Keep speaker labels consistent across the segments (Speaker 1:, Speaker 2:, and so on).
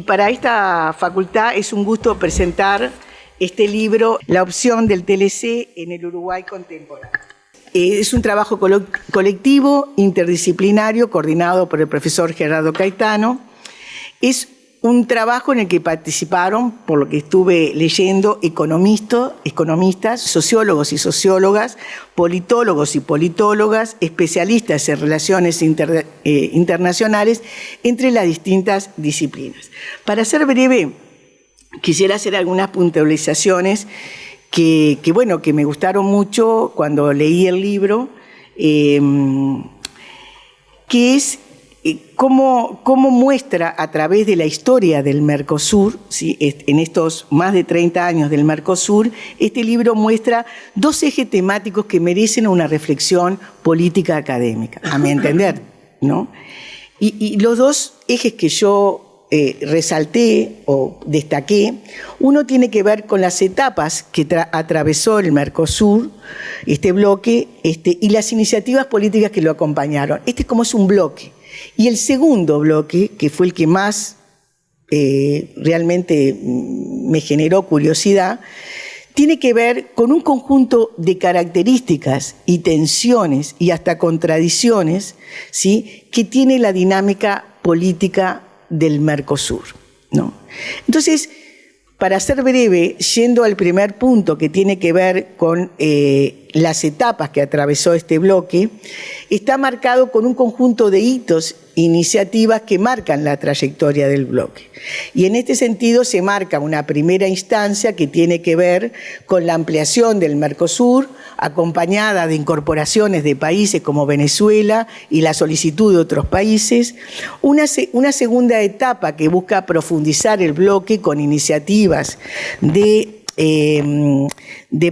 Speaker 1: para esta facultad es un gusto presentar este libro, La opción del TLC en el Uruguay contemporáneo. Es un trabajo colectivo, interdisciplinario, coordinado por el profesor Gerardo Caetano. Es un trabajo en el que participaron, por lo que estuve leyendo, economistas, sociólogos y sociólogas, politólogos y politólogas, especialistas en relaciones internacionales entre las distintas disciplinas. Para ser breve, quisiera hacer algunas puntualizaciones que me gustaron mucho cuando leí el libro, que es cómo muestra a través de la historia del Mercosur, ¿sí? En estos más de 30 años del Mercosur, este libro muestra dos ejes temáticos que merecen una reflexión política académica, a mi entender, ¿no? Y los dos ejes que yo resalté o destaqué, uno tiene que ver con las etapas que atravesó el Mercosur, este bloque, y las iniciativas políticas que lo acompañaron. Como es un bloque. Y el segundo bloque, que fue el que más realmente me generó curiosidad, tiene que ver con un conjunto de características y tensiones y hasta contradicciones, ¿sí?, que tiene la dinámica política del Mercosur, ¿no? Entonces, para ser breve, yendo al primer punto que tiene que ver con las etapas que atravesó este bloque, está marcado con un conjunto de hitos e iniciativas que marcan la trayectoria del bloque. Y en este sentido se marca una primera instancia que tiene que ver con la ampliación del Mercosur, acompañada de incorporaciones de países como Venezuela y la solicitud de otros países. Una segunda etapa que busca profundizar el bloque con iniciativas de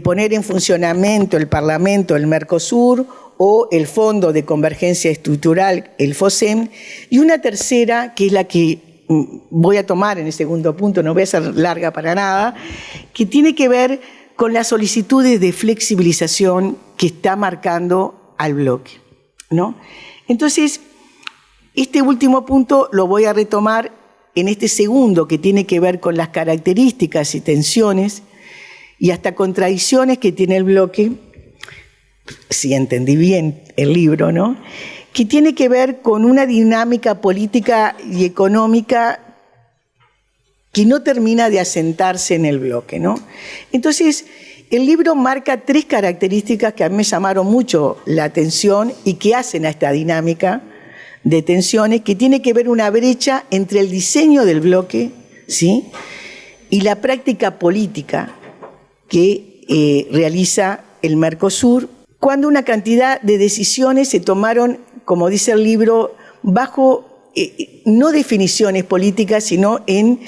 Speaker 1: poner en funcionamiento el Parlamento del Mercosur o el Fondo de Convergencia Estructural, el FOSEM, y una tercera, que es la que voy a tomar en el segundo punto, no voy a ser larga para nada, que tiene que ver con las solicitudes de flexibilización que está marcando al bloque, ¿no? Entonces, este último punto lo voy a retomar en este segundo, que tiene que ver con las características y tensiones y hasta contradicciones que tiene el bloque, si entendí bien el libro, ¿no?, que tiene que ver con una dinámica política y económica que no termina de asentarse en el bloque, ¿no? Entonces, el libro marca tres características que a mí me llamaron mucho la atención y que hacen a esta dinámica de tensiones, que tiene que ver una brecha entre el diseño del bloque, ¿sí?, y la práctica política que realiza el Mercosur, cuando una cantidad de decisiones se tomaron, como dice el libro, bajo no definiciones políticas, sino en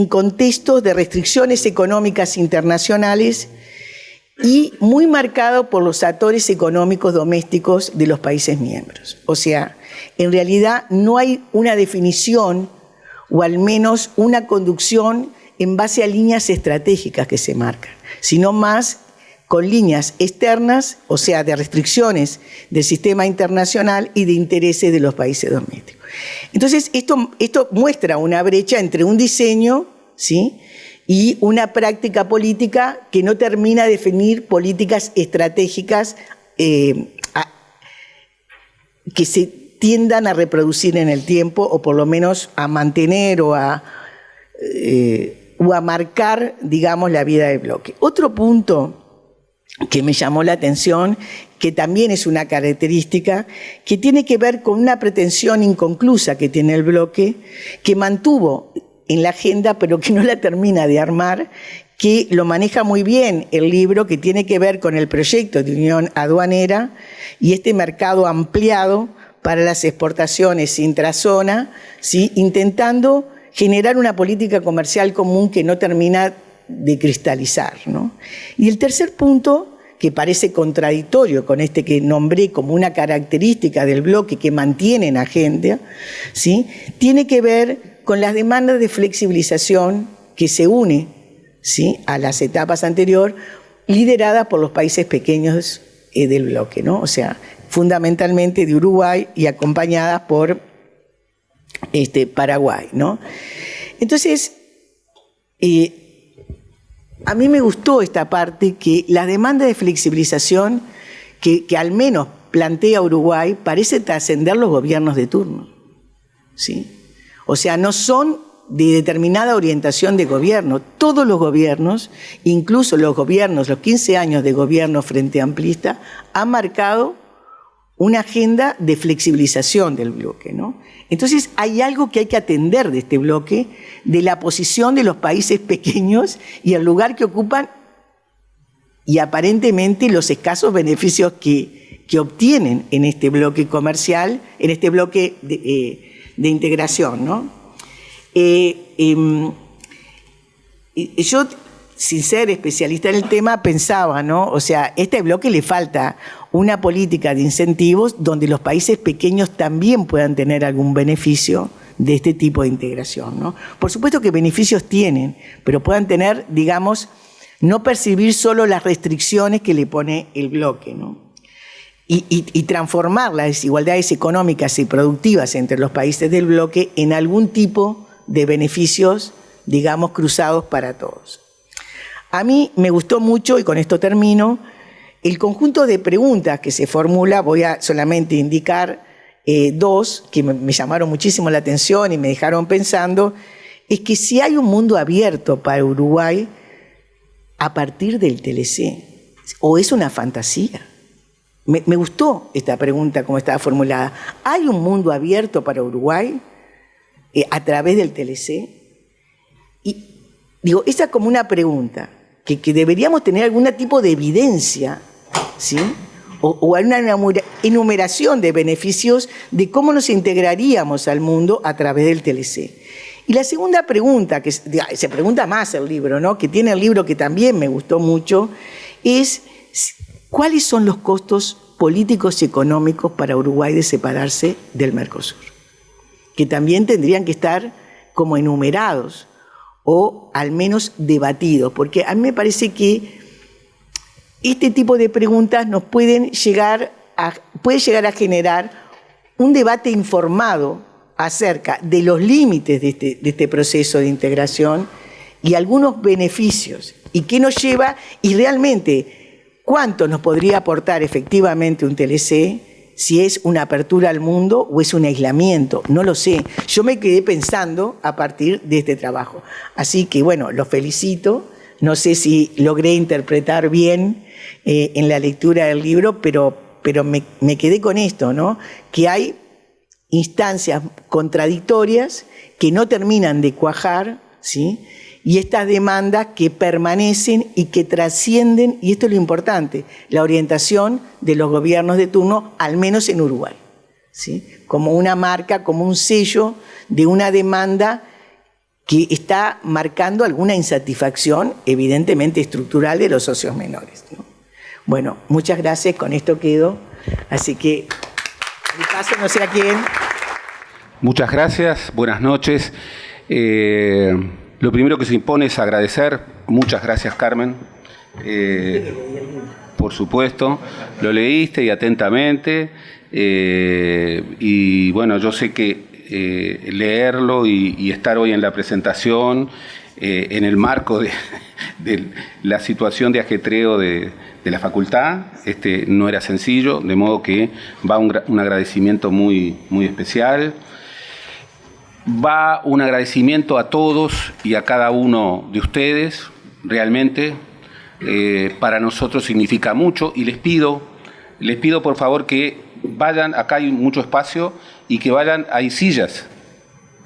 Speaker 1: contextos de restricciones económicas internacionales y muy marcado por los actores económicos domésticos de los países miembros. O sea, en realidad no hay una definición o al menos una conducción en base a líneas estratégicas que se marcan, sino más con líneas externas, o sea, de restricciones del sistema internacional y de intereses de los países domésticos. Entonces, esto muestra una brecha entre un diseño, ¿sí?, y una práctica política que no termina de definir políticas estratégicas que se tiendan a reproducir en el tiempo o por lo menos a mantener o a marcar, digamos, la vida del bloque. Otro punto que me llamó la atención, que también es una característica, que tiene que ver con una pretensión inconclusa que tiene el bloque, que mantuvo en la agenda, pero que no la termina de armar, que lo maneja muy bien el libro, que tiene que ver con el proyecto de unión aduanera y este mercado ampliado para las exportaciones intrazona, ¿sí?, intentando generar una política comercial común que no termina de cristalizar, ¿no? Y el tercer punto, que parece contradictorio con este que nombré como una característica del bloque que mantiene en agenda, ¿sí?, tiene que ver con las demandas de flexibilización que se une, ¿sí?, a las etapas anteriores, lideradas por los países pequeños del bloque, ¿no? O sea, fundamentalmente de Uruguay y acompañadas por Paraguay, ¿no? Entonces, a mí me gustó esta parte, que la demanda de flexibilización que al menos plantea Uruguay parece trascender los gobiernos de turno, ¿sí? O sea, no son de determinada orientación de gobierno. Todos los gobiernos, incluso los 15 años de gobierno frente amplista, han marcado una agenda de flexibilización del bloque, ¿no? Entonces hay algo que hay que atender de este bloque, de la posición de los países pequeños y el lugar que ocupan y aparentemente los escasos beneficios que obtienen en este bloque comercial, en este bloque de integración, ¿no? Yo, sin ser especialista en el tema, pensaba, ¿no? O sea, a este bloque le falta una política de incentivos donde los países pequeños también puedan tener algún beneficio de este tipo de integración, ¿no? Por supuesto que beneficios tienen, pero puedan tener, digamos, no percibir solo las restricciones que le pone el bloque, ¿no? Y transformar las desigualdades económicas y productivas entre los países del bloque en algún tipo de beneficios, digamos, cruzados para todos. A mí me gustó mucho, y con esto termino, el conjunto de preguntas que se formula. Voy a solamente indicar dos que me llamaron muchísimo la atención y me dejaron pensando. Es que si hay un mundo abierto para Uruguay a partir del TLC, o es una fantasía. Me gustó esta pregunta como estaba formulada. ¿Hay un mundo abierto para Uruguay a través del TLC? Y digo, esa es como una pregunta que deberíamos tener algún tipo de evidencia, ¿sí? O una enumeración de beneficios de cómo nos integraríamos al mundo a través del TLC. Y la segunda pregunta, que se pregunta más el libro, ¿no? Que tiene el libro, que también me gustó mucho, es ¿cuáles son los costos políticos y económicos para Uruguay de separarse del Mercosur? Que también tendrían que estar como enumerados o al menos debatidos, porque a mí me parece que este tipo de preguntas nos puede llegar a generar un debate informado acerca de los límites de este proceso de integración y algunos beneficios, y qué nos lleva, y realmente cuánto nos podría aportar efectivamente un TLC, si es una apertura al mundo o es un aislamiento, no lo sé. Yo me quedé pensando a partir de este trabajo. Así que, bueno, los felicito. No sé si logré interpretar bien en la lectura del libro, pero me quedé con esto, ¿no? Que hay instancias contradictorias que no terminan de cuajar, ¿sí? Y estas demandas que permanecen y que trascienden, y esto es lo importante, la orientación de los gobiernos de turno, al menos en Uruguay, ¿sí? Como una marca, como un sello de una demanda que está marcando alguna insatisfacción, evidentemente estructural, de los socios menores, ¿no? Bueno, muchas gracias, con esto quedo. Así que, mi paso no sé a quién.
Speaker 2: Muchas gracias, buenas noches. Lo primero que se impone es agradecer. Muchas gracias, Carmen. Por supuesto, lo leíste y atentamente. Y bueno, yo sé que leerlo y estar hoy en la presentación, en el marco de la situación de ajetreo de la facultad, no era sencillo, de modo que va un agradecimiento muy, muy especial. Va un agradecimiento a todos y a cada uno de ustedes, realmente. Para nosotros significa mucho, y les pido por favor que vayan, acá hay mucho espacio, y que vayan, hay sillas,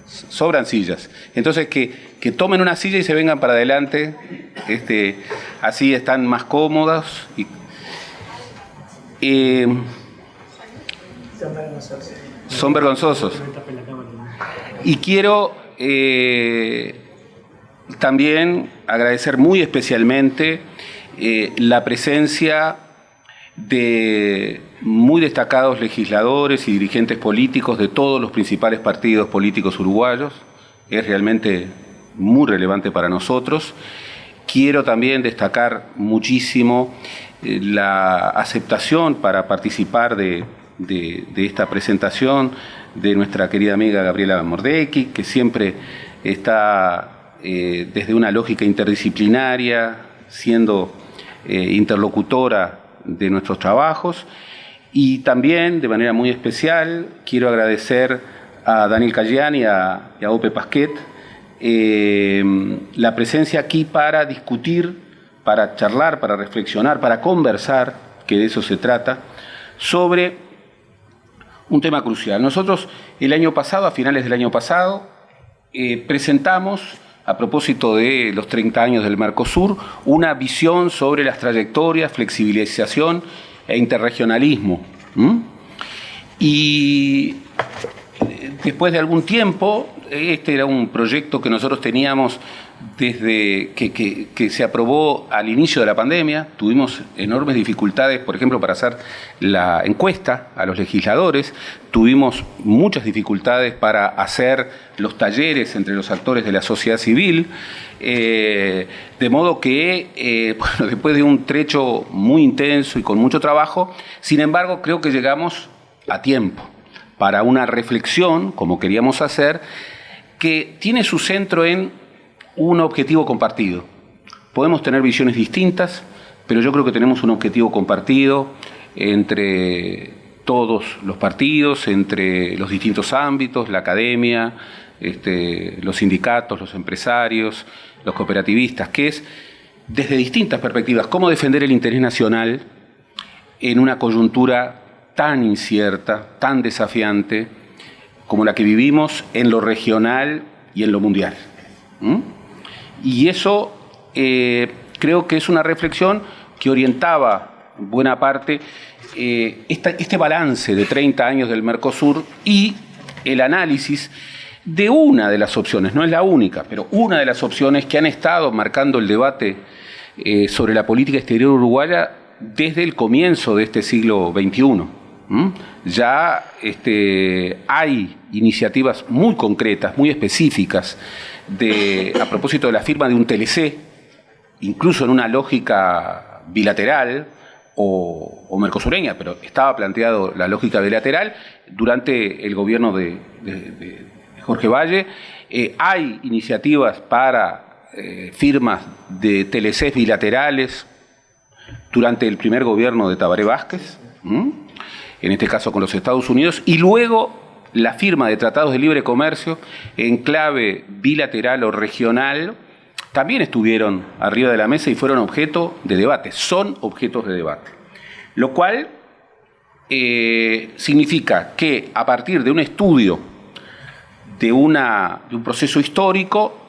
Speaker 2: sobran sillas. Entonces que tomen una silla y se vengan para adelante, así están más cómodos. Son vergonzosos. Y quiero también agradecer muy especialmente la presencia de muy destacados legisladores y dirigentes políticos de todos los principales partidos políticos uruguayos. Es realmente muy relevante para nosotros. Quiero también destacar muchísimo la aceptación para participar de esta presentación de nuestra querida amiga Gabriela Mordecki, que siempre está desde una lógica interdisciplinaria, siendo interlocutora de nuestros trabajos. Y también, de manera muy especial, quiero agradecer a Daniel Cayán y a Ope Pasquet la presencia aquí para discutir, para charlar, para reflexionar, para conversar, que de eso se trata, sobre un tema crucial. Nosotros el año pasado, a finales del año pasado, presentamos, a propósito de los 30 años del Mercosur, una visión sobre las trayectorias, flexibilización e interregionalismo. Y después de algún tiempo, este era un proyecto que nosotros teníamos desde que se aprobó al inicio de la pandemia. Tuvimos enormes dificultades, por ejemplo, para hacer la encuesta a los legisladores. Tuvimos muchas dificultades para hacer los talleres entre los actores de la sociedad civil. De modo que, bueno, después de un trecho muy intenso y con mucho trabajo, sin embargo, creo que llegamos a tiempo para una reflexión, como queríamos hacer, que tiene su centro en un objetivo compartido. Podemos tener visiones distintas, pero yo creo que tenemos un objetivo compartido entre todos los partidos, entre los distintos ámbitos, la academia, los sindicatos, los empresarios, los cooperativistas, que es, desde distintas perspectivas, cómo defender el interés nacional en una coyuntura tan incierta, tan desafiante, como la que vivimos en lo regional y en lo mundial. Y eso creo que es una reflexión que orientaba en buena parte este balance de 30 años del Mercosur y el análisis de una de las opciones, no es la única, pero una de las opciones que han estado marcando el debate sobre la política exterior uruguaya desde el comienzo de este siglo XXI. Ya hay iniciativas muy concretas, muy específicas, a propósito de la firma de un TLC, incluso en una lógica bilateral o mercosureña, pero estaba planteado la lógica bilateral durante el gobierno de Jorge Valle. Hay iniciativas para firmas de TLCs bilaterales durante el primer gobierno de Tabaré Vázquez, en este caso con los Estados Unidos, y luego la firma de tratados de libre comercio en clave bilateral o regional también estuvieron arriba de la mesa y fueron objeto de debate, son objetos de debate. Lo cual significa que a partir de un estudio, de un proceso histórico,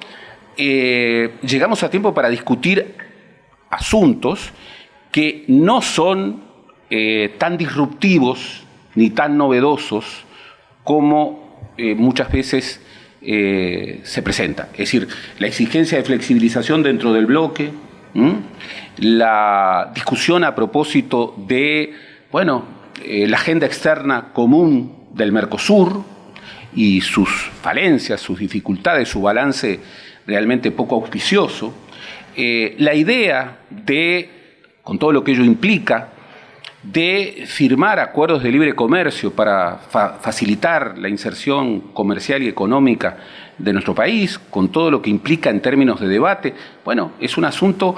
Speaker 2: llegamos a tiempo para discutir asuntos que no son tan disruptivos ni tan novedosos como muchas veces se presenta. Es decir, la exigencia de flexibilización dentro del bloque, la discusión a propósito de, la agenda externa común del Mercosur y sus falencias, sus dificultades, su balance realmente poco auspicioso, la idea de, con todo lo que ello implica, de firmar acuerdos de libre comercio para facilitar la inserción comercial y económica de nuestro país, con todo lo que implica en términos de debate. Bueno, es un asunto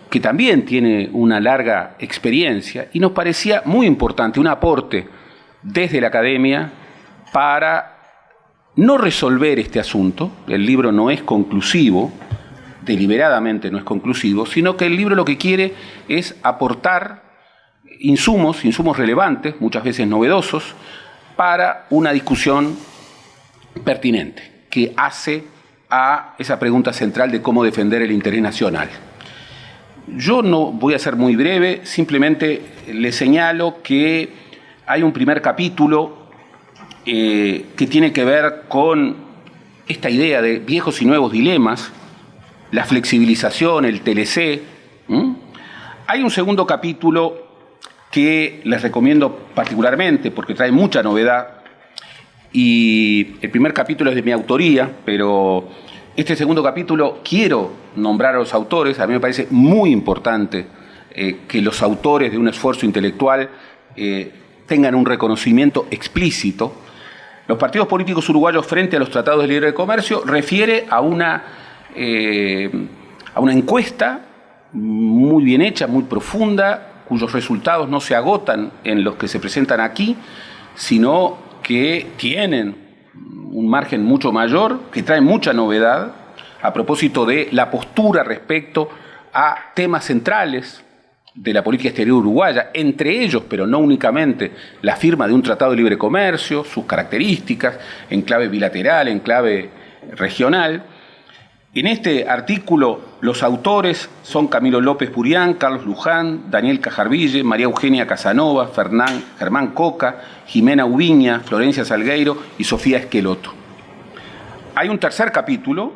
Speaker 2: que también tiene una larga experiencia y nos parecía muy importante, un aporte desde la academia para no resolver este asunto. El libro no es conclusivo, deliberadamente no es conclusivo, sino que el libro lo que quiere es aportar insumos relevantes, muchas veces novedosos, para una discusión pertinente, que hace a esa pregunta central de cómo defender el interés nacional. Yo no voy a ser muy breve, simplemente le señalo que hay un primer capítulo que tiene que ver con esta idea de viejos y nuevos dilemas, la flexibilización, el TLC. Hay un segundo capítulo que les recomiendo particularmente porque trae mucha novedad, y el primer capítulo es de mi autoría, pero este segundo capítulo quiero nombrar a los autores. A mí me parece muy importante que los autores de un esfuerzo intelectual tengan un reconocimiento explícito. los partidos políticos uruguayos frente a los tratados de libre comercio refiere a una encuesta muy bien hecha, muy profunda, cuyos resultados no se agotan en los que se presentan aquí, sino que tienen un margen mucho mayor, que traen mucha novedad a propósito de la postura respecto a temas centrales de la política exterior uruguaya, entre ellos, pero no únicamente, la firma de un tratado de libre comercio, sus características, en clave bilateral, en clave regional. En este artículo los autores son Camilo López Burián, Carlos Luján, Daniel Cajarville, María Eugenia Casanova, Germán Coca, Jimena Ubiña, Florencia Salgueiro y Sofía Esqueloto. Hay un tercer capítulo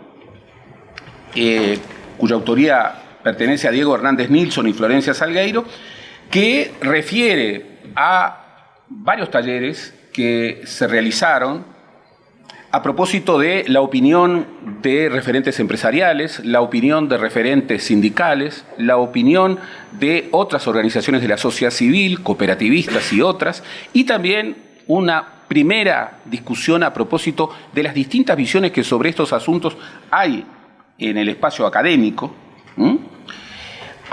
Speaker 2: cuya autoría pertenece a Diego Hernández Nilsson y Florencia Salgueiro, que refiere a varios talleres que se realizaron a propósito de la opinión de referentes empresariales, la opinión de referentes sindicales, la opinión de otras organizaciones de la sociedad civil, cooperativistas y otras, y también una primera discusión a propósito de las distintas visiones que sobre estos asuntos hay en el espacio académico.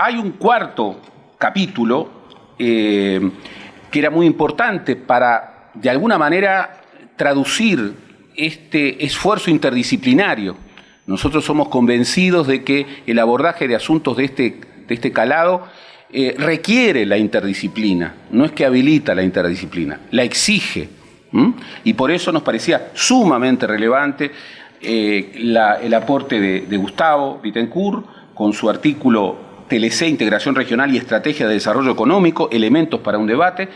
Speaker 2: Hay un cuarto capítulo que era muy importante para, de alguna manera, traducir este esfuerzo interdisciplinario. Nosotros somos convencidos de que el abordaje de asuntos de este calado requiere la interdisciplina, no es que habilita la interdisciplina, la exige. Y por eso nos parecía sumamente relevante el aporte de Gustavo Bittencourt con su artículo TLC, Integración Regional y Estrategia de Desarrollo Económico, elementos para un debate.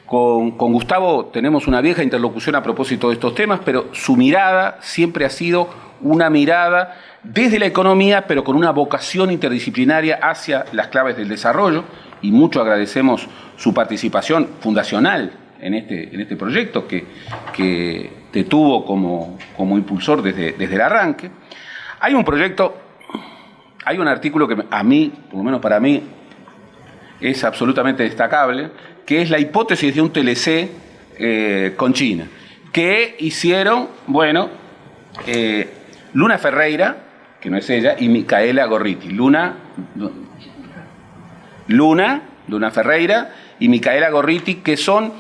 Speaker 2: Con Gustavo tenemos una vieja interlocución a propósito de estos temas, pero su mirada siempre ha sido una mirada desde la economía, pero con una vocación interdisciplinaria hacia las claves del desarrollo, y mucho agradecemos su participación fundacional en este proyecto que te tuvo como impulsor desde el arranque. Hay un proyecto, hay un artículo que a mí, por lo menos para mí, es absolutamente destacable, que es la hipótesis de un TLC con China, que hicieron, Luna Ferreira, que no es ella, y Micaela Gorriti. Luna Ferreira y Micaela Gorriti, que son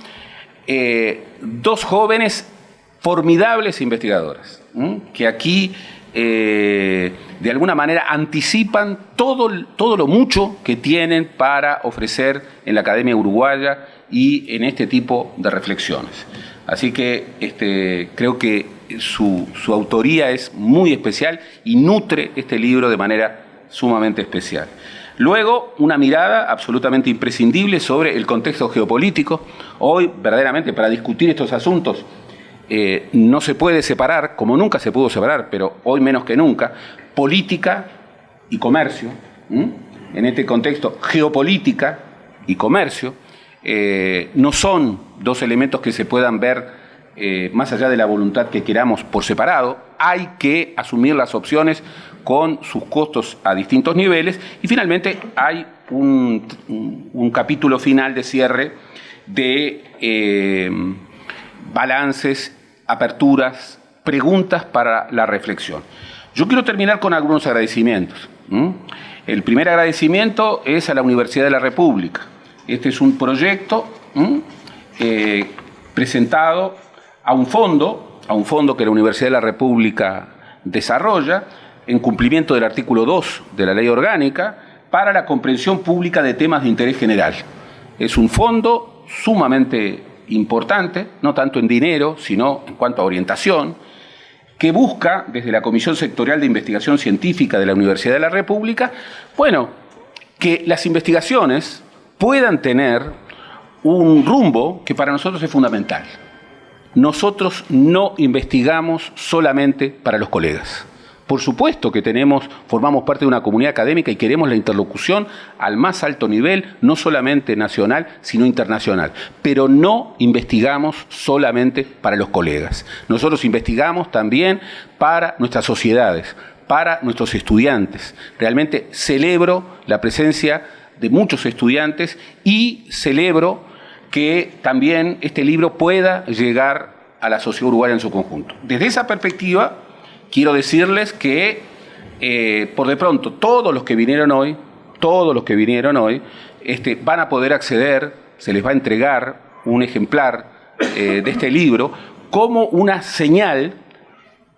Speaker 2: dos jóvenes formidables investigadoras, que aquí de alguna manera anticipan todo lo mucho que tienen para ofrecer en la Academia Uruguaya y en este tipo de reflexiones. Así que creo que su autoría es muy especial y nutre este libro de manera sumamente especial. Luego, una mirada absolutamente imprescindible sobre el contexto geopolítico. Hoy, verdaderamente, para discutir estos asuntos, no se puede separar, como nunca se pudo separar, pero hoy menos que nunca, política y comercio. En este contexto, geopolítica y comercio no son dos elementos que se puedan ver más allá de la voluntad que queramos por separado. Hay que asumir las opciones con sus costos a distintos niveles, y finalmente hay un capítulo final de cierre de balances, aperturas, preguntas para la reflexión. Yo quiero terminar con algunos agradecimientos. El primer agradecimiento es a la Universidad de la República. Este es un proyecto presentado a un fondo que la Universidad de la República desarrolla en cumplimiento del artículo 2 de la Ley Orgánica para la comprensión pública de temas de interés general. Es un fondo sumamente importante, no tanto en dinero, sino en cuanto a orientación, que busca, desde la Comisión Sectorial de Investigación Científica de la Universidad de la República, que las investigaciones puedan tener un rumbo que para nosotros es fundamental. Nosotros no investigamos solamente para los colegas. Por supuesto que formamos parte de una comunidad académica y queremos la interlocución al más alto nivel, no solamente nacional, sino internacional. Pero no investigamos solamente para los colegas. Nosotros investigamos también para nuestras sociedades, para nuestros estudiantes. Realmente celebro la presencia de muchos estudiantes y celebro que también este libro pueda llegar a la sociedad uruguaya en su conjunto. Desde esa perspectiva, quiero decirles que, por de pronto, todos los que vinieron hoy, van a poder acceder, se les va a entregar un ejemplar de este libro como una señal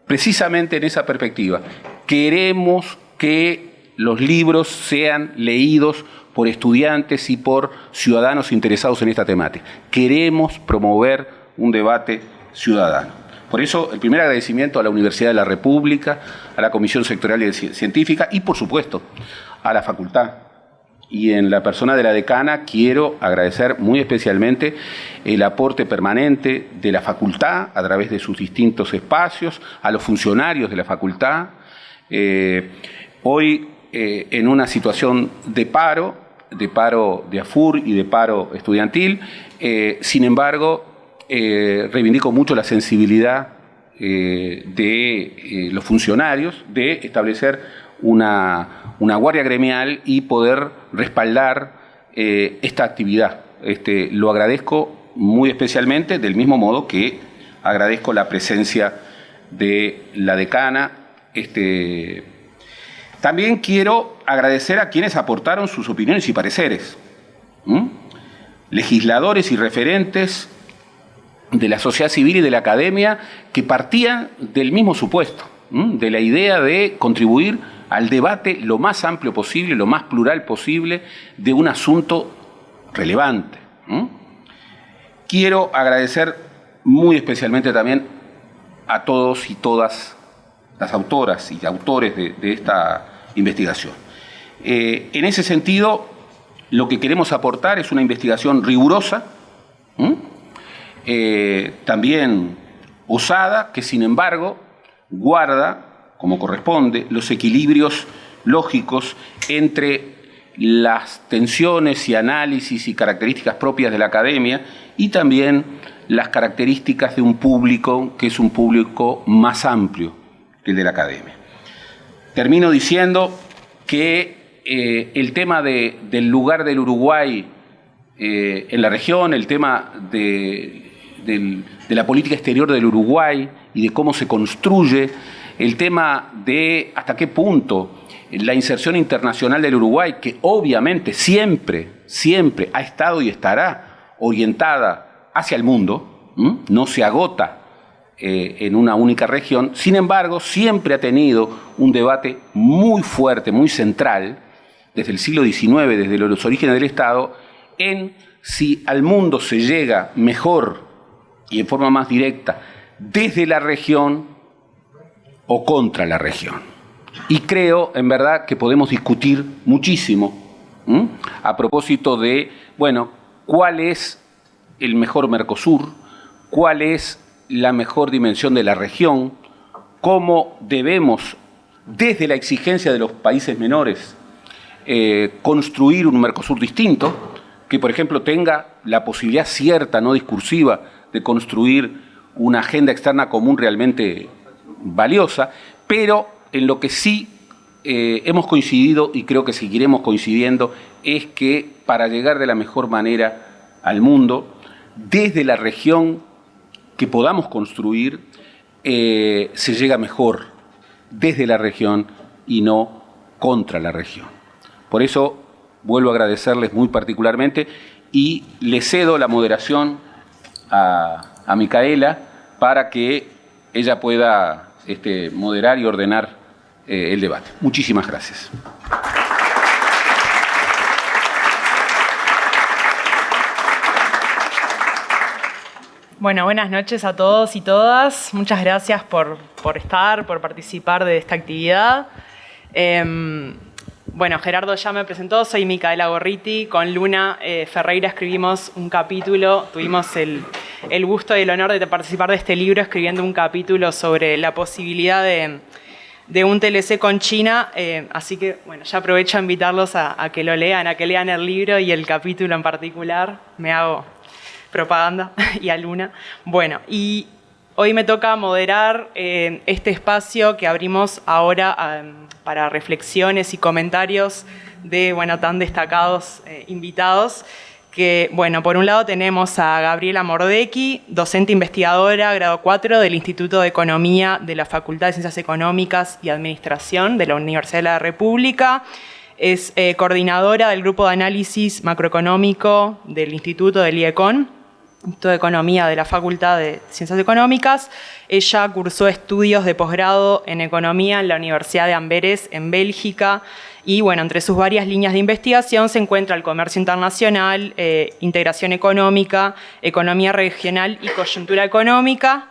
Speaker 2: precisamente en esa perspectiva. Queremos que los libros sean leídos por estudiantes y por ciudadanos interesados en esta temática. Queremos promover un debate ciudadano. Por eso, el primer agradecimiento a la Universidad de la República, a la Comisión Sectorial Científica y, por supuesto, a la facultad. Y en la persona de la decana quiero agradecer muy especialmente el aporte permanente de la facultad a través de sus distintos espacios, a los funcionarios de la facultad. Hoy, en una situación de paro de AFUR y de paro estudiantil, sin embargo, reivindico mucho la sensibilidad de los funcionarios de establecer una guardia gremial y poder respaldar esta actividad. Lo agradezco muy especialmente, del mismo modo que agradezco la presencia de la decana. También quiero agradecer a quienes aportaron sus opiniones y pareceres. Legisladores y referentes de la sociedad civil y de la academia que partían del mismo supuesto, de la idea de contribuir al debate lo más amplio posible, lo más plural posible, de un asunto relevante. Quiero agradecer muy especialmente también a todos y todas las autoras y autores de esta investigación. En ese sentido, lo que queremos aportar es una investigación rigurosa, también osada, que sin embargo guarda, como corresponde, los equilibrios lógicos entre las tensiones y análisis y características propias de la academia y también las características de un público que es un público más amplio que el de la academia. Termino diciendo que el tema del lugar del Uruguay en la región, el tema de la política exterior del Uruguay y de cómo se construye, el tema de hasta qué punto la inserción internacional del Uruguay, que obviamente siempre ha estado y estará orientada hacia el mundo, no se agota en una única región, sin embargo siempre ha tenido un debate muy fuerte, muy central, desde el siglo XIX, desde los orígenes del Estado, en si al mundo se llega mejor y en forma más directa desde la región o contra la región. Y creo, en verdad, que podemos discutir muchísimo a propósito de, bueno, cuál es el mejor Mercosur, cuál es la mejor dimensión de la región, cómo debemos, desde la exigencia de los países menores, construir un Mercosur distinto, que, por ejemplo, tenga la posibilidad cierta, no discursiva, de construir una agenda externa común realmente valiosa, pero en lo que sí hemos coincidido y creo que seguiremos coincidiendo es que para llegar de la mejor manera al mundo, desde la región que podamos construir, se llega mejor desde la región y no contra la región. Por eso vuelvo a agradecerles muy particularmente y le cedo la moderación a Micaela para que ella pueda moderar y ordenar el debate. Muchísimas gracias.
Speaker 3: Bueno, buenas noches a todos y todas. Muchas gracias por estar, por participar de esta actividad. Bueno, Gerardo ya me presentó, soy Micaela Gorriti. Con Luna Ferreira escribimos un capítulo, tuvimos el gusto y el honor de participar de este libro escribiendo un capítulo sobre la posibilidad de un TLC con China, así que bueno, ya aprovecho a invitarlos a que lo lean, a que lean el libro y el capítulo en particular. Me hago propaganda y a Luna. Bueno, y hoy me toca moderar este espacio que abrimos ahora para reflexiones y comentarios de tan destacados invitados que, bueno, por un lado tenemos a Gabriela Mordecki, docente investigadora, grado 4 del Instituto de Economía de la Facultad de Ciencias Económicas y Administración de la Universidad de la República. Es coordinadora del Grupo de Análisis Macroeconómico del Instituto del IECON, Instituto de Economía de la Facultad de Ciencias Económicas. Ella cursó estudios de posgrado en Economía en la Universidad de Amberes, en Bélgica, y bueno, entre sus varias líneas de investigación se encuentra el comercio internacional, integración económica, economía regional y coyuntura económica.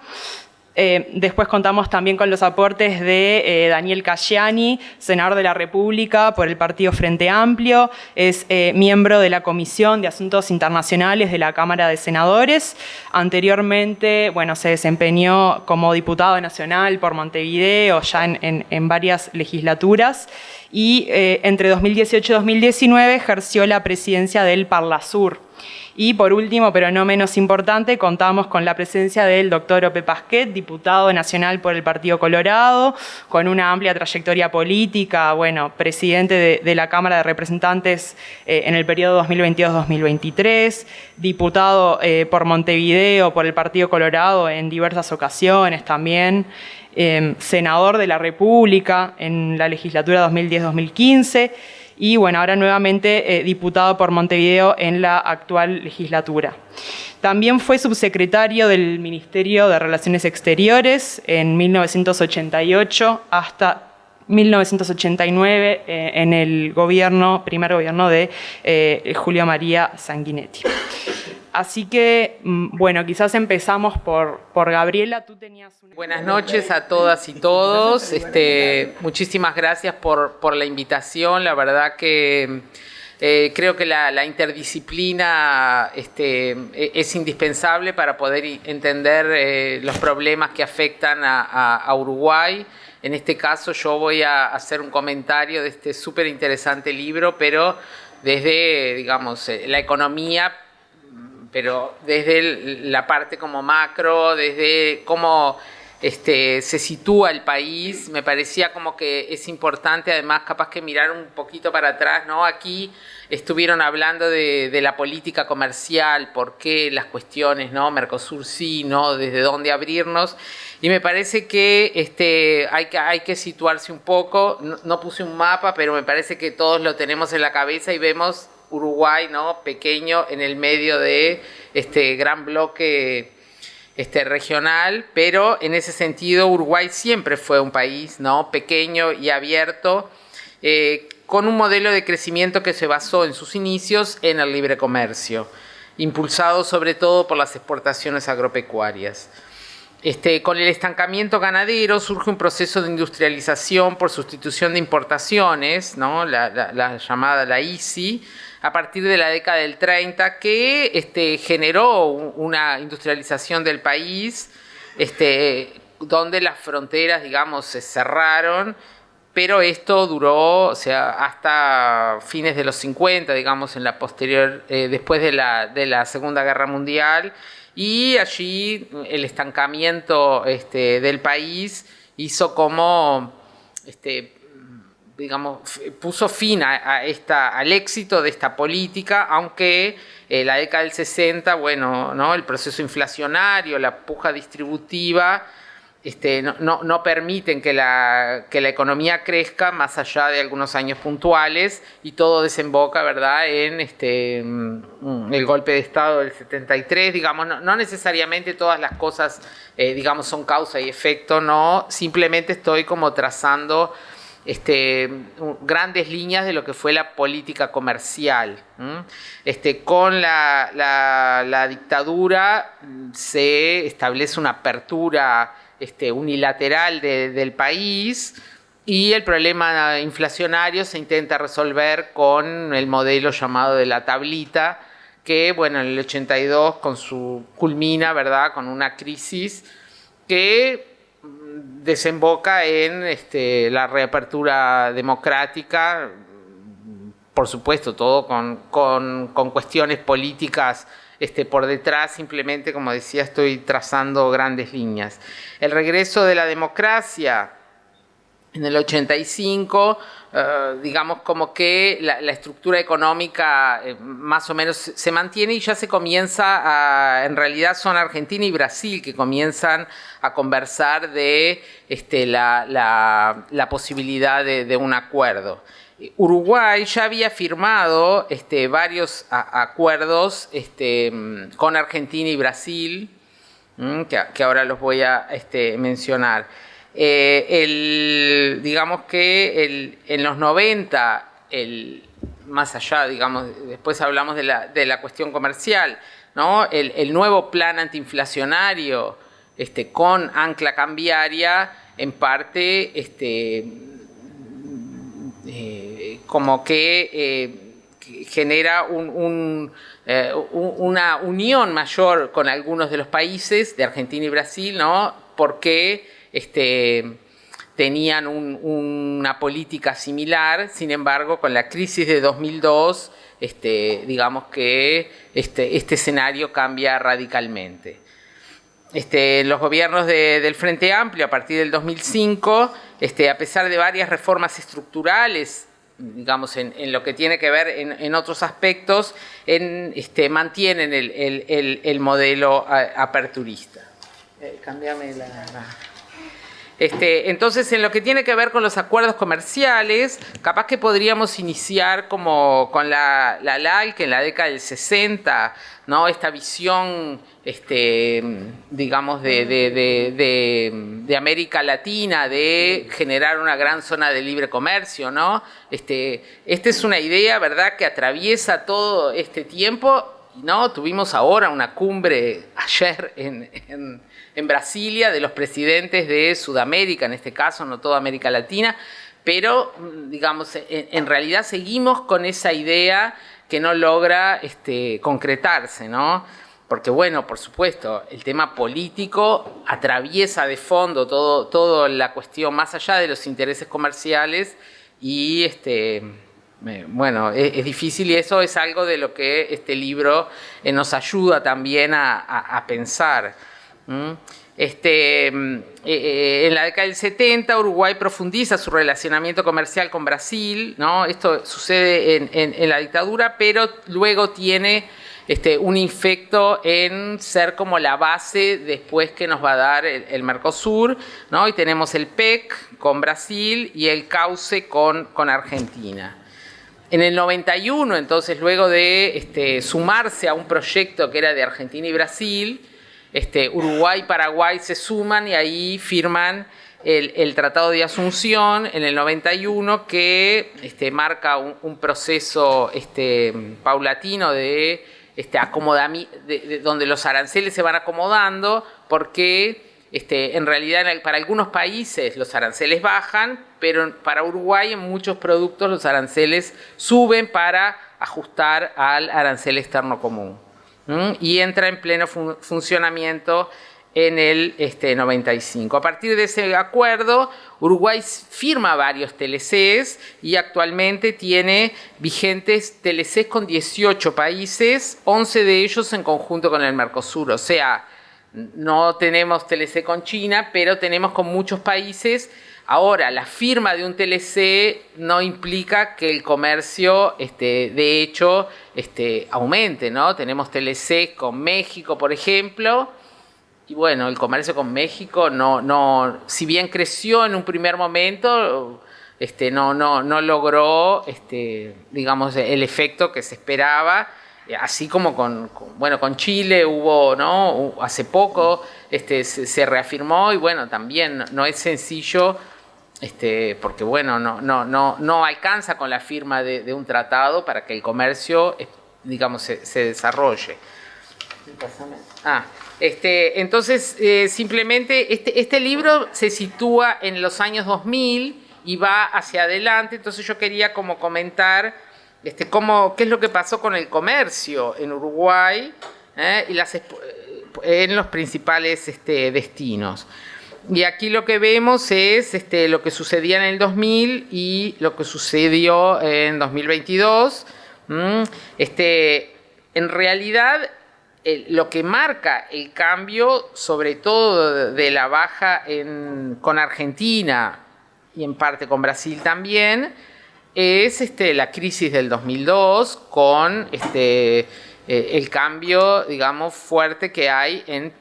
Speaker 3: Después contamos también con los aportes de Daniel Caggiani, senador de la República por el partido Frente Amplio, es miembro de la Comisión de Asuntos Internacionales de la Cámara de Senadores. Anteriormente, bueno, se desempeñó como diputado nacional por Montevideo, ya en varias legislaturas, y entre 2018 y 2019 ejerció la presidencia del Parlasur. Y por último, pero no menos importante, contamos con la presencia del doctor Ope Pasquet, diputado nacional por el Partido Colorado, con una amplia trayectoria política, bueno, presidente de la Cámara de Representantes en el periodo 2022-2023, diputado por Montevideo, por el Partido Colorado en diversas ocasiones también, senador de la República en la legislatura 2010-2015, y bueno, ahora nuevamente diputado por Montevideo en la actual legislatura. También fue subsecretario del Ministerio de Relaciones Exteriores en 1988 hasta 1989 en el primer gobierno de Julio María Sanguinetti. Así que, bueno, quizás empezamos por Gabriela. Tú tenías una...
Speaker 4: Buenas noches a todas y todos. Muchísimas gracias por la invitación. La verdad que creo que la interdisciplina es indispensable para poder entender los problemas que afectan a Uruguay. En este caso yo voy a hacer un comentario de este súper interesante libro, pero desde, digamos, la economía, pero desde la parte como macro, desde cómo se sitúa el país. Me parecía como que es importante, además, capaz que mirar un poquito para atrás, ¿no? Aquí estuvieron hablando de la política comercial, por qué las cuestiones, ¿no? Mercosur sí, ¿no? Desde dónde abrirnos. Y me parece que hay que situarse un poco. No puse un mapa, pero me parece que todos lo tenemos en la cabeza y vemos Uruguay, ¿no? Pequeño en el medio de este gran bloque regional, pero en ese sentido Uruguay siempre fue un país, ¿no? Pequeño y abierto, con un modelo de crecimiento que se basó en sus inicios en el libre comercio, impulsado sobre todo por las exportaciones agropecuarias. Con el estancamiento ganadero surge un proceso de industrialización por sustitución de importaciones, ¿no? la llamada la ICI, a partir de la década del 30, que generó una industrialización del país, donde las fronteras, digamos, se cerraron, pero esto duró, o sea, hasta fines de los 50, digamos, en la posterior, después de la Segunda Guerra Mundial, y allí el estancamiento del país hizo como, digamos, puso fin al éxito de esta política, aunque la década del 60, bueno, ¿no? El proceso inflacionario, la puja distributiva, no permiten que la economía crezca más allá de algunos años puntuales, y todo desemboca, ¿verdad?, en el golpe de Estado del 73, digamos. No necesariamente todas las cosas, digamos, son causa y efecto, no, simplemente estoy como trazando grandes líneas de lo que fue la política comercial. Con la dictadura se establece una apertura unilateral del país, y el problema inflacionario se intenta resolver con el modelo llamado de la tablita, que, bueno, en el 82 culmina, ¿verdad?, con una crisis que desemboca en la reapertura democrática, por supuesto, todo con cuestiones políticas por detrás. Simplemente, como decía, estoy trazando grandes líneas. El regreso de la democracia en el 85, digamos como que la estructura económica más o menos se mantiene y ya se comienza en realidad son Argentina y Brasil que comienzan a conversar de la posibilidad de un acuerdo. Uruguay ya había firmado varios acuerdos con Argentina y Brasil, que ahora los voy a mencionar. Digamos que en los 90, más allá, digamos, después hablamos de la cuestión comercial, ¿no? El nuevo plan antiinflacionario con ancla cambiaria, en parte, como que genera una unión mayor con algunos de los países de Argentina y Brasil, ¿no? Porque tenían una política similar, sin embargo, con la crisis de 2002, digamos que este escenario cambia radicalmente. Los gobiernos del Frente Amplio, a partir del 2005, a pesar de varias reformas estructurales, digamos, en lo que tiene que ver en otros aspectos, mantienen el modelo aperturista. Cambiame entonces, en lo que tiene que ver con los acuerdos comerciales, capaz que podríamos iniciar como con la LALC en la década del 60, ¿no? Esta visión, digamos, de América Latina, de generar una gran zona de libre comercio, ¿no? Esta es una idea, ¿verdad?, que atraviesa todo este tiempo, ¿no? Tuvimos ahora una cumbre ayer en Brasilia de los presidentes de Sudamérica, en este caso, no toda América Latina, pero, digamos, en realidad seguimos con esa idea que no logra concretarse, ¿no? Porque, bueno, por supuesto, el tema político atraviesa de fondo toda la cuestión más allá de los intereses comerciales y, bueno, es difícil y eso es algo de lo que este libro nos ayuda también a pensar. En la década del 70, Uruguay profundiza su relacionamiento comercial con Brasil, ¿no? Esto sucede en la dictadura, pero luego tiene un infecto en ser como la base después que nos va a dar el Mercosur, ¿no? Y tenemos el PEC con Brasil y el CAUCE con Argentina. En el 91, entonces, luego de sumarse a un proyecto que era de Argentina y Brasil, Uruguay y Paraguay se suman y ahí firman el Tratado de Asunción en el 91 que marca un proceso paulatino de donde los aranceles se van acomodando porque en realidad para algunos países los aranceles bajan, pero para Uruguay en muchos productos los aranceles suben para ajustar al arancel externo común. Y entra en pleno funcionamiento en el 95. A partir de ese acuerdo, Uruguay firma varios TLCs y actualmente tiene vigentes TLCs con 18 países, 11 de ellos en conjunto con el Mercosur. O sea, no tenemos TLC con China, pero tenemos con muchos países. Ahora, la firma de un TLC no implica que el comercio, de hecho, aumente, ¿no? Tenemos TLC con México, por ejemplo, y bueno, el comercio con México no, si bien creció en un primer momento, no logró, digamos, el efecto que se esperaba. Así como con Chile hubo, ¿no? Hace poco se reafirmó y bueno, también no es sencillo. Porque bueno, no alcanza con la firma de un tratado para que el comercio, digamos, se desarrolle. Entonces, simplemente este libro se sitúa en los años 2000 y va hacia adelante, entonces yo quería como comentar qué es lo que pasó con el comercio en Uruguay y en los principales destinos. Y aquí lo que vemos es lo que sucedía en el 2000 y lo que sucedió en 2022. En realidad, lo que marca el cambio, sobre todo de la baja con Argentina y en parte con Brasil también, es la crisis del 2002 con el cambio, digamos, fuerte que hay en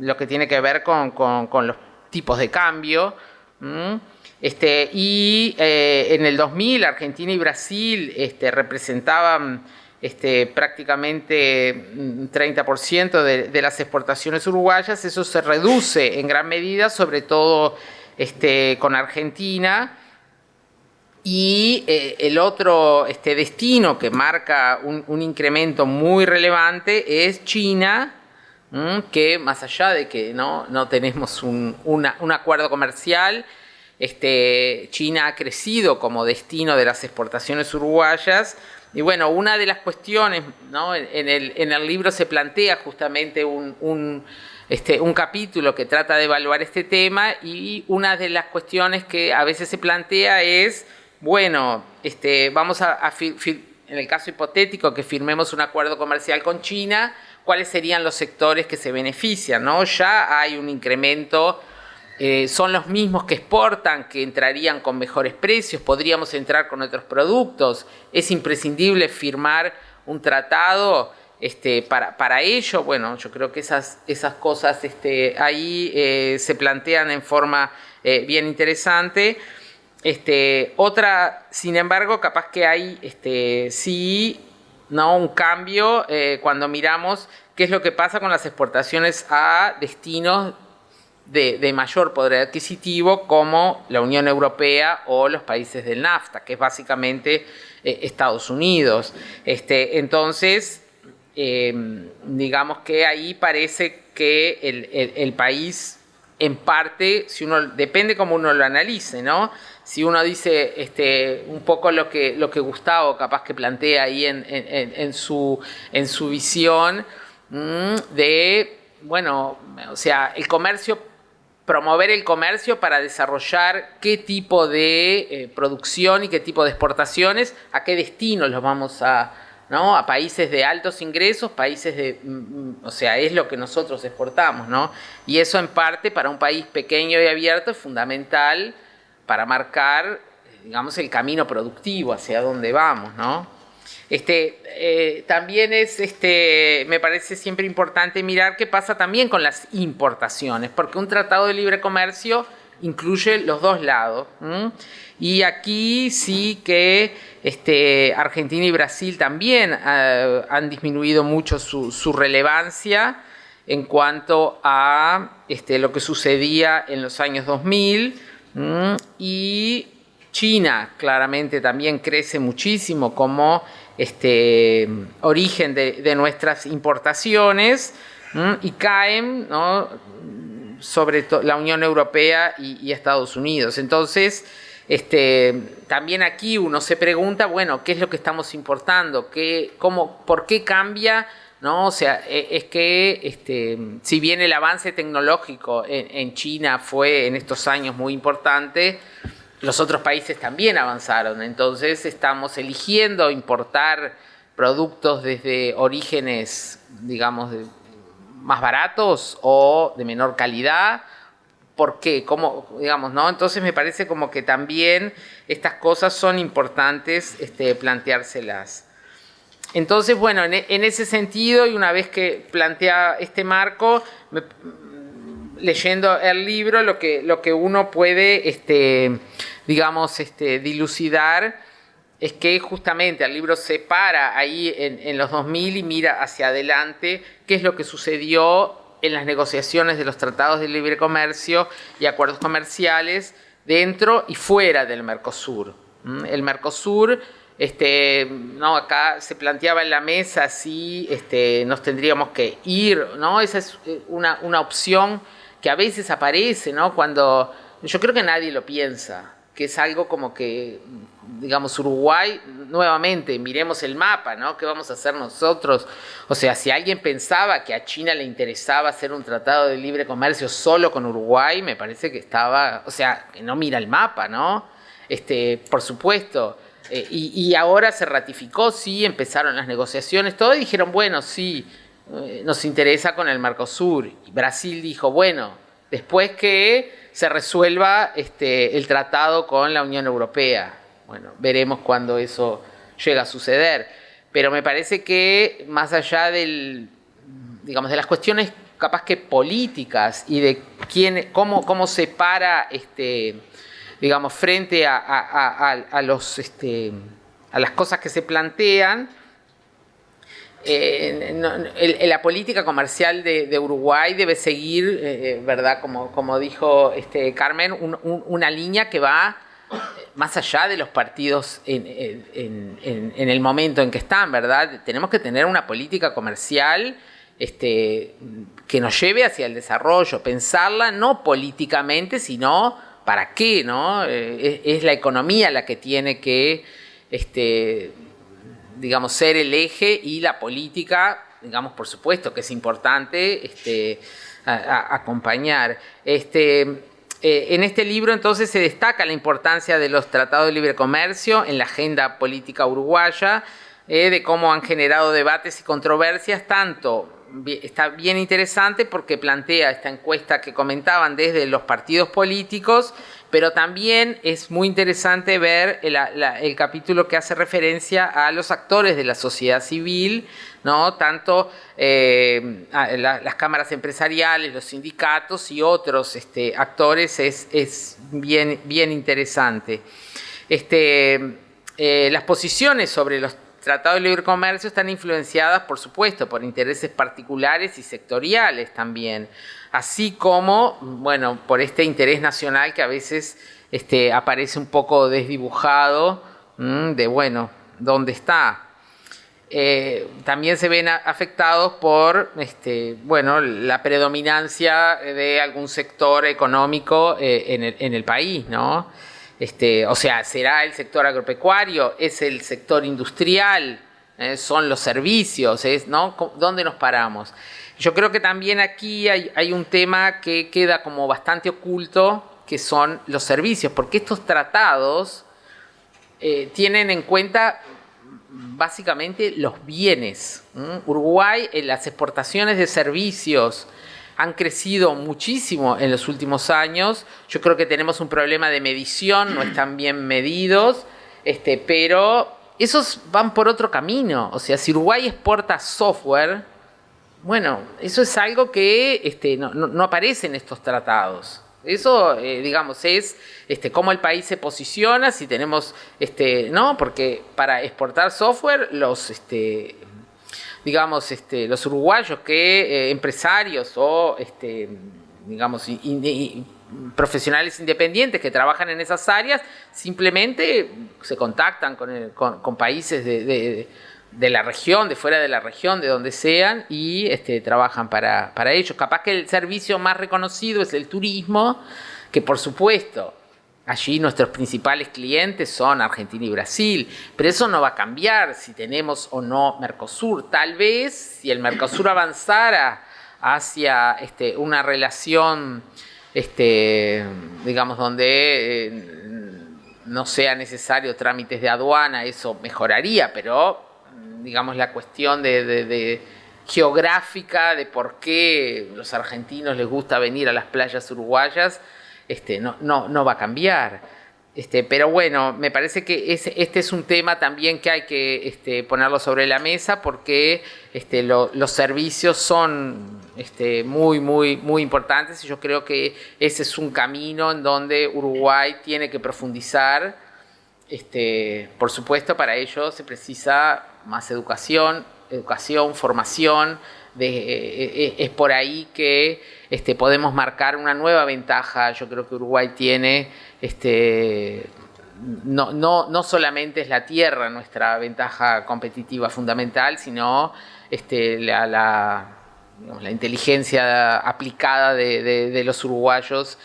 Speaker 4: lo que tiene que ver con los tipos de cambio. En el 2000 Argentina y Brasil representaban prácticamente 30% de las exportaciones uruguayas. Eso se reduce en gran medida, sobre todo con Argentina. Y el otro destino que marca un incremento muy relevante es China, que más allá de que no tenemos un acuerdo comercial, China ha crecido como destino de las exportaciones uruguayas. Y bueno, una de las cuestiones, ¿no? En el libro se plantea justamente un capítulo que trata de evaluar este tema, y una de las cuestiones que a veces se plantea es, bueno, vamos en el caso hipotético que firmemos un acuerdo comercial con China, ¿cuáles serían los sectores que se benefician, ¿no? Ya hay un incremento, son los mismos que exportan, que entrarían con mejores precios, podríamos entrar con otros productos, es imprescindible firmar un tratado para ello. Bueno, yo creo que esas cosas ahí se plantean en forma bien interesante. Otra, sin embargo, capaz que hay sí, ¿no?, un cambio cuando miramos qué es lo que pasa con las exportaciones a destinos de mayor poder adquisitivo, como la Unión Europea o los países del NAFTA, que es básicamente Estados Unidos. Entonces, digamos que ahí parece que el país, en parte, si uno, depende cómo uno lo analice, ¿no? Si uno dice un poco lo que Gustavo capaz que plantea ahí en su visión de, bueno, o sea, el comercio, promover el comercio para desarrollar qué tipo de producción y qué tipo de exportaciones, a qué destinos los vamos ¿no? A países de altos ingresos, países o sea, es lo que nosotros exportamos, ¿no? Y eso en parte para un país pequeño y abierto es fundamental para marcar, digamos, el camino productivo hacia dónde vamos, ¿no? También me parece siempre importante mirar qué pasa también con las importaciones, porque un tratado de libre comercio incluye los dos lados. Y aquí sí que Argentina y Brasil también han disminuido mucho su relevancia en cuanto a lo que sucedía en los años 2000. Y China claramente también crece muchísimo como origen de nuestras importaciones, y caen, ¿no?, sobre la Unión Europea y Estados Unidos. Entonces, también aquí uno se pregunta, bueno, ¿qué es lo que estamos importando? ¿Por qué cambia? ¿No? O sea, es que si bien el avance tecnológico en China fue en estos años muy importante, los otros países también avanzaron. Entonces estamos eligiendo importar productos desde orígenes, digamos, más baratos o de menor calidad. ¿Por qué? ¿Cómo? Digamos, ¿no? Entonces me parece como que también estas cosas son importantes planteárselas. Entonces, bueno, en ese sentido, y una vez que plantea este marco, leyendo el libro, lo que uno puede, digamos, dilucidar es que justamente el libro se para ahí en los 2000 y mira hacia adelante qué es lo que sucedió en las negociaciones de los tratados de libre comercio y acuerdos comerciales dentro y fuera del Mercosur. El Mercosur, no, acá se planteaba en la mesa si nos tendríamos que ir, ¿no? Esa es una opción que a veces aparece, ¿no? Cuando yo creo que nadie lo piensa, que es algo como que, digamos, Uruguay, nuevamente, miremos el mapa, ¿no? ¿Qué vamos a hacer nosotros? O sea, si alguien pensaba que a China le interesaba hacer un tratado de libre comercio solo con Uruguay, me parece que estaba, o sea, que no mira el mapa, ¿no? Por supuesto. Y ahora se ratificó, sí, empezaron las negociaciones, todo, y dijeron, bueno, sí, nos interesa con el Mercosur. Y Brasil dijo, bueno, después que se resuelva el tratado con la Unión Europea. Bueno, veremos cuándo eso llega a suceder. Pero me parece que más allá de las cuestiones capaz que políticas y de cómo se para frente a las cosas que se plantean, la política comercial de Uruguay debe seguir, ¿verdad? Como dijo Carmen, una línea que va más allá de los partidos en el momento en que están, ¿verdad? Tenemos que tener una política comercial que nos lleve hacia el desarrollo, pensarla no políticamente, sino para qué, ¿no? Es la economía la que tiene que ser el eje, y la política, por supuesto que es importante acompañar. En este libro entonces se destaca la importancia de los tratados de libre comercio en la agenda política uruguaya, de cómo han generado debates y controversias. Está bien interesante porque plantea esta encuesta que comentaban desde los partidos políticos, pero también es muy interesante ver el capítulo que hace referencia a los actores de la sociedad civil, ¿no? Tanto a las cámaras empresariales, los sindicatos y otros actores. Es bien interesante. Las posiciones sobre los tratados de libre comercio están influenciadas, por supuesto, por intereses particulares y sectoriales también, así como, por este interés nacional que a veces aparece un poco desdibujado, ¿dónde está? También se ven afectados por la predominancia de algún sector económico en el país, ¿no? ¿Será el sector agropecuario? ¿Es el sector industrial? ¿Son los servicios? ¿No? ¿Dónde nos paramos? Yo creo que también aquí hay un tema que queda como bastante oculto, que son los servicios, porque estos tratados tienen en cuenta básicamente los bienes. Uruguay, en las exportaciones de servicios han crecido muchísimo en los últimos años. Yo creo que tenemos un problema de medición, no están bien medidos, pero esos van por otro camino. O sea, si Uruguay exporta software, eso es algo que no aparece en estos tratados. Eso, es cómo el país se posiciona, si tenemos, ¿no? Porque para exportar software, los uruguayos empresarios o, profesionales independientes que trabajan en esas áreas, simplemente se contactan con países de la región, de fuera de la región, de donde sean, y trabajan para ellos. Capaz que el servicio más reconocido es el turismo, que por supuesto allí nuestros principales clientes son Argentina y Brasil, pero eso no va a cambiar si tenemos o no Mercosur. Tal vez si el Mercosur avanzara hacia una relación, donde no sea necesario trámites de aduana, eso mejoraría, pero la cuestión de geográfica, de por qué los argentinos les gusta venir a las playas uruguayas, no va a cambiar. Pero me parece que este es un tema también que hay que ponerlo sobre la mesa, porque los servicios son muy, muy, muy importantes, y yo creo que ese es un camino en donde Uruguay tiene que profundizar. Por supuesto, para ello se precisa más educación, formación. Es por ahí que podemos marcar una nueva ventaja. Yo creo que Uruguay tiene, no solamente es la tierra nuestra ventaja competitiva fundamental, sino la inteligencia aplicada de los uruguayos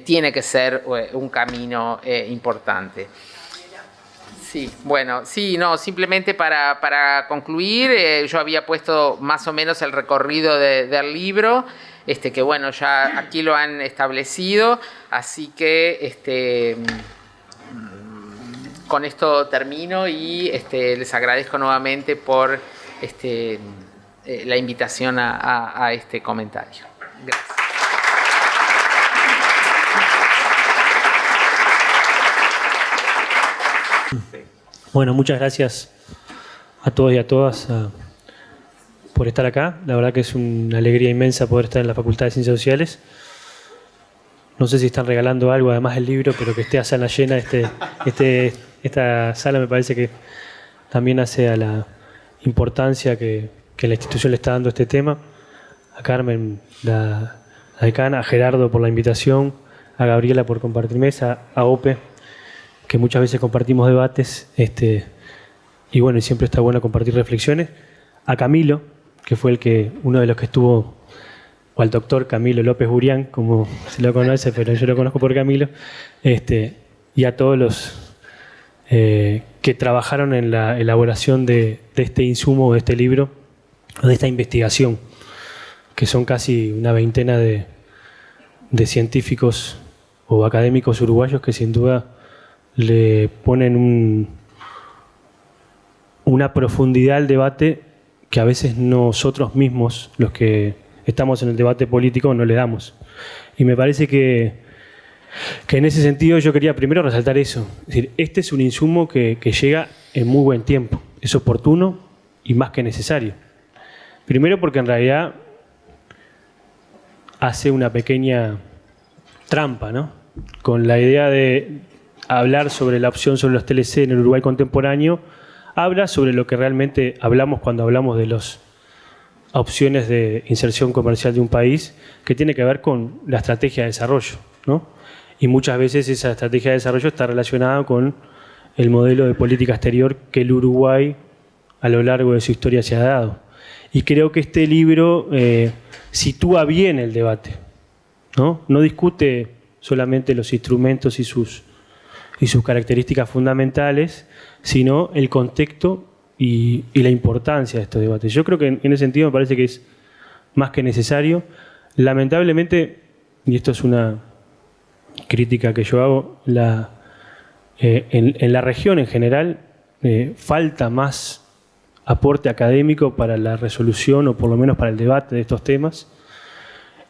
Speaker 4: tiene que ser un camino importante. Sí, simplemente para concluir, yo había puesto más o menos el recorrido del libro, que ya aquí lo han establecido, así que con esto termino y les agradezco nuevamente por la invitación a este comentario. Gracias.
Speaker 5: Bueno, muchas gracias a todos y a todas por estar acá. La verdad que es una alegría inmensa poder estar en la Facultad de Ciencias Sociales. No sé si están regalando algo, además del libro, pero que esté a sala llena. Esta sala me parece que también hace a la importancia que la institución le está dando a este tema. A Carmen, la decana, a Gerardo por la invitación, a Gabriela por compartir mesa, a Ope, que muchas veces compartimos debates, y bueno, y siempre está bueno compartir reflexiones, a Camilo, que fue uno de los que estuvo, o al doctor Camilo López Burián, como se lo conoce, pero yo lo conozco por Camilo, y a todos los que trabajaron en la elaboración de este insumo, de este libro, de esta investigación, que son casi una veintena de científicos o académicos uruguayos que sin duda le ponen una profundidad al debate que a veces nosotros mismos, los que estamos en el debate político, no le damos. Y me parece que en ese sentido yo quería primero resaltar eso. Es decir, este es un insumo que llega en muy buen tiempo. Es oportuno y más que necesario. Primero porque en realidad hace una pequeña trampa, ¿no? Con la idea de hablar sobre la opción sobre los TLC en el Uruguay contemporáneo, habla sobre lo que realmente hablamos cuando hablamos de las opciones de inserción comercial de un país, que tiene que ver con la estrategia de desarrollo, ¿no? Y muchas veces esa estrategia de desarrollo está relacionada con el modelo de política exterior que el Uruguay a lo largo de su historia se ha dado. Y creo que este libro sitúa bien el debate, ¿no? No discute solamente los instrumentos y sus características fundamentales, sino el contexto y la importancia de estos debates. Yo creo que en ese sentido me parece que es más que necesario. Lamentablemente, y esto es una crítica que yo hago, en la región en general falta más aporte académico para la resolución o por lo menos para el debate de estos temas.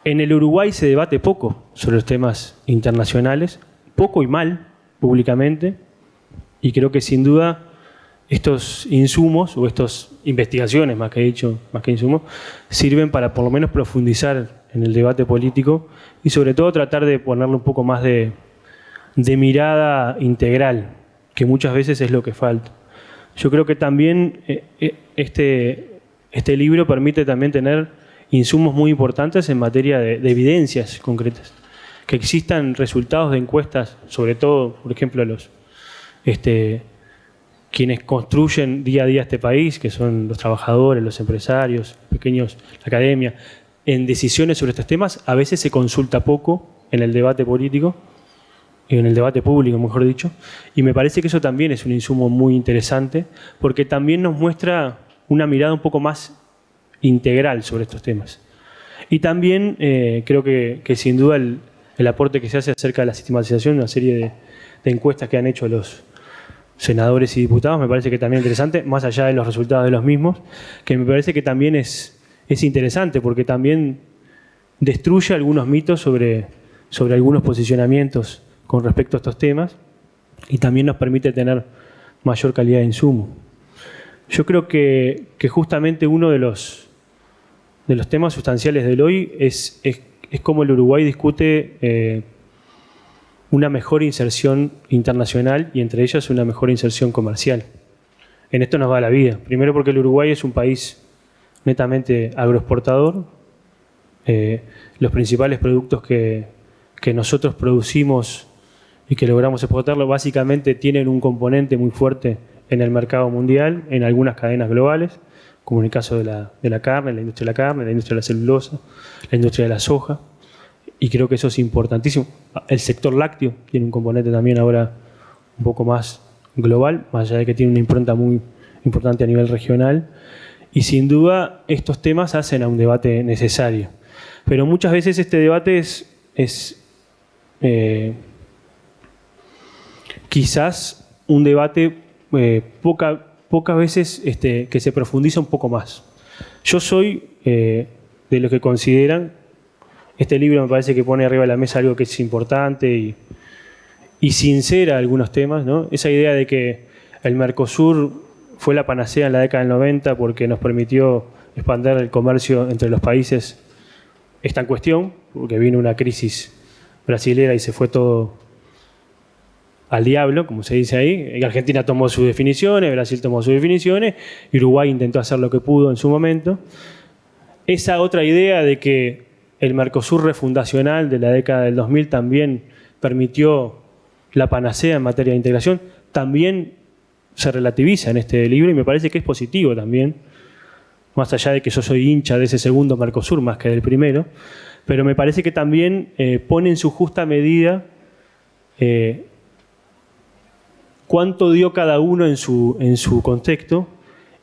Speaker 5: En el Uruguay se debate poco sobre los temas internacionales, poco y mal públicamente, y creo que sin duda estos insumos o estas investigaciones, más que insumos, sirven para por lo menos profundizar en el debate político y sobre todo tratar de ponerle un poco más de mirada integral, que muchas veces es lo que falta. Yo creo que también este libro permite también tener insumos muy importantes en materia de evidencias concretas. Que existan resultados de encuestas, sobre todo, por ejemplo, quienes construyen día a día este país, que son los trabajadores, los empresarios, pequeños, la academia, en decisiones sobre estos temas, a veces se consulta poco en el debate político, en el debate público, mejor dicho, y me parece que eso también es un insumo muy interesante, porque también nos muestra una mirada un poco más integral sobre estos temas. Y también creo que sin duda el aporte que se hace acerca de la sistematización, una serie de encuestas que han hecho los senadores y diputados, me parece que también es interesante, más allá de los resultados de los mismos, que me parece que también es interesante, porque también destruye algunos mitos sobre algunos posicionamientos con respecto a estos temas y también nos permite tener mayor calidad de insumo. Yo creo que justamente uno de los temas sustanciales del hoy es cómo el Uruguay discute una mejor inserción internacional y entre ellas una mejor inserción comercial. En esto nos va la vida. Primero porque el Uruguay es un país netamente agroexportador. Los principales productos que nosotros producimos y que logramos exportarlo básicamente tienen un componente muy fuerte en el mercado mundial, en algunas cadenas globales, como en el caso de la carne, la industria de la carne, la industria de la celulosa, la industria de la soja, y creo que eso es importantísimo. El sector lácteo tiene un componente también ahora un poco más global, más allá de que tiene una impronta muy importante a nivel regional, y sin duda estos temas hacen a un debate necesario. Pero muchas veces este debate es quizás un debate pocas veces que se profundiza un poco más. Yo soy de los que consideran, este libro me parece que pone arriba de la mesa algo que es importante y sincera algunos temas, ¿no? Esa idea de que el Mercosur fue la panacea en la década del 90 porque nos permitió expandir el comercio entre los países, está en cuestión, porque vino una crisis brasilera y se fue todo al diablo, como se dice ahí. Argentina tomó sus definiciones, Brasil tomó sus definiciones, y Uruguay intentó hacer lo que pudo en su momento. Esa otra idea de que el Mercosur refundacional de la década del 2000 también permitió la panacea en materia de integración, también se relativiza en este libro y me parece que es positivo también, más allá de que yo soy hincha de ese segundo Mercosur más que del primero, pero me parece que también pone en su justa medida cuánto dio cada uno en su contexto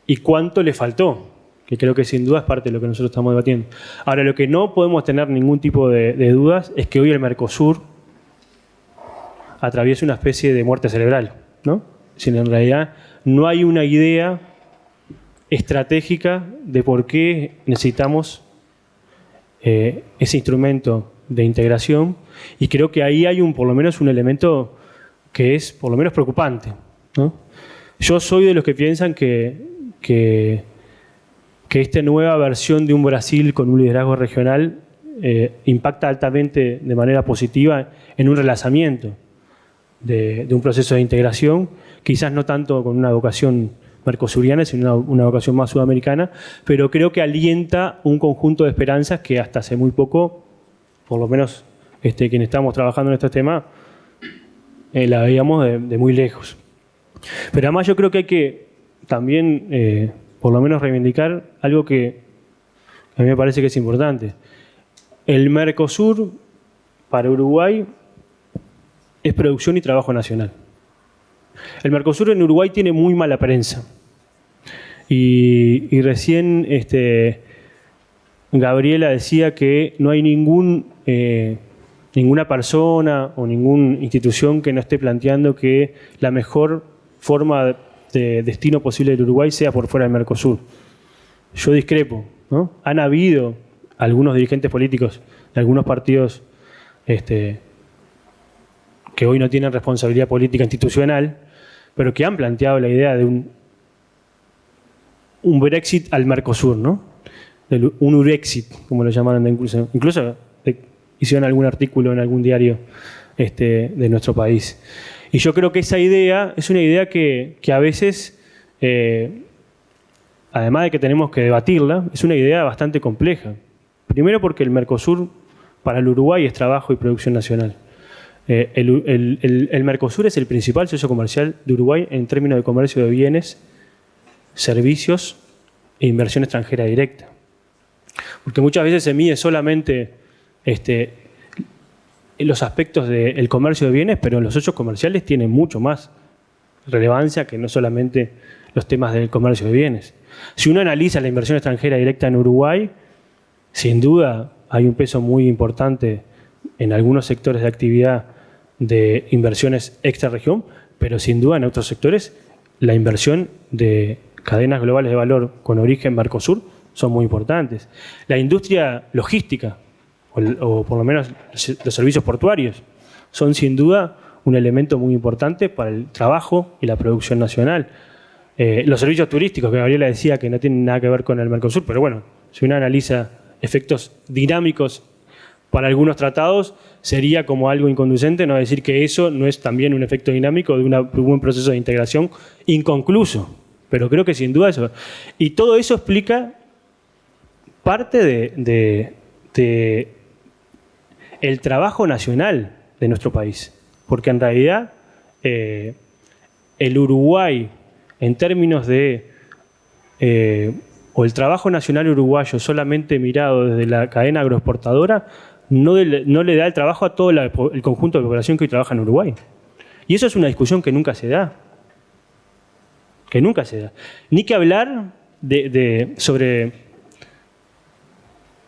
Speaker 5: y cuánto le faltó, que creo que sin duda es parte de lo que nosotros estamos debatiendo. Ahora, lo que no podemos tener ningún tipo de dudas es que hoy el Mercosur atraviesa una especie de muerte cerebral, ¿no? Si en realidad no hay una idea estratégica de por qué necesitamos ese instrumento de integración, y creo que ahí hay por lo menos un elemento que es por lo menos preocupante, ¿no? Yo soy de los que piensan que esta nueva versión de un Brasil con un liderazgo regional impacta altamente de manera positiva en un relanzamiento de un proceso de integración, quizás no tanto con una vocación mercosuriana, sino una vocación más sudamericana, pero creo que alienta un conjunto de esperanzas que hasta hace muy poco, por lo menos quienes estamos trabajando en estos temas, la veíamos de muy lejos. Pero además yo creo que hay que también, por lo menos, reivindicar algo que a mí me parece que es importante. El Mercosur para Uruguay es producción y trabajo nacional. El Mercosur en Uruguay tiene muy mala prensa. Y recién Gabriela decía que no hay ninguna persona o ninguna institución que no esté planteando que la mejor forma de destino posible del Uruguay sea por fuera del Mercosur. Yo discrepo, ¿no? Han habido algunos dirigentes políticos de algunos partidos que hoy no tienen responsabilidad política institucional, pero que han planteado la idea de un Brexit al Mercosur, ¿no? Un Urexit, como lo llamaron incluso hicieron algún artículo en algún diario de nuestro país. Y yo creo que esa idea es una idea que a veces, además de que tenemos que debatirla, es una idea bastante compleja. Primero porque el Mercosur para el Uruguay es trabajo y producción nacional. El Mercosur es el principal socio comercial de Uruguay en términos de comercio de bienes, servicios e inversión extranjera directa. Porque muchas veces se mide solamente los aspectos del comercio de bienes, pero los socios comerciales tienen mucho más relevancia que no solamente los temas del comercio de bienes. Si uno analiza la inversión extranjera directa en Uruguay, sin duda hay un peso muy importante en algunos sectores de actividad de inversiones extrarregión, pero sin duda en otros sectores la inversión de cadenas globales de valor con origen Mercosur son muy importantes. La industria logística, o por lo menos los servicios portuarios, son sin duda un elemento muy importante para el trabajo y la producción nacional. Los servicios turísticos, que Gabriela decía que no tienen nada que ver con el Mercosur, pero bueno, si uno analiza efectos dinámicos para algunos tratados, sería como algo inconducente no decir que eso no es también un efecto dinámico de un proceso de integración inconcluso. Pero creo que sin duda eso. Y todo eso explica parte de el trabajo nacional de nuestro país. Porque en realidad el Uruguay, en términos de o el trabajo nacional uruguayo solamente mirado desde la cadena agroexportadora, no le da el trabajo a todo el conjunto de población que hoy trabaja en Uruguay. Y eso es una discusión que nunca se da. Que nunca se da. Ni que hablar sobre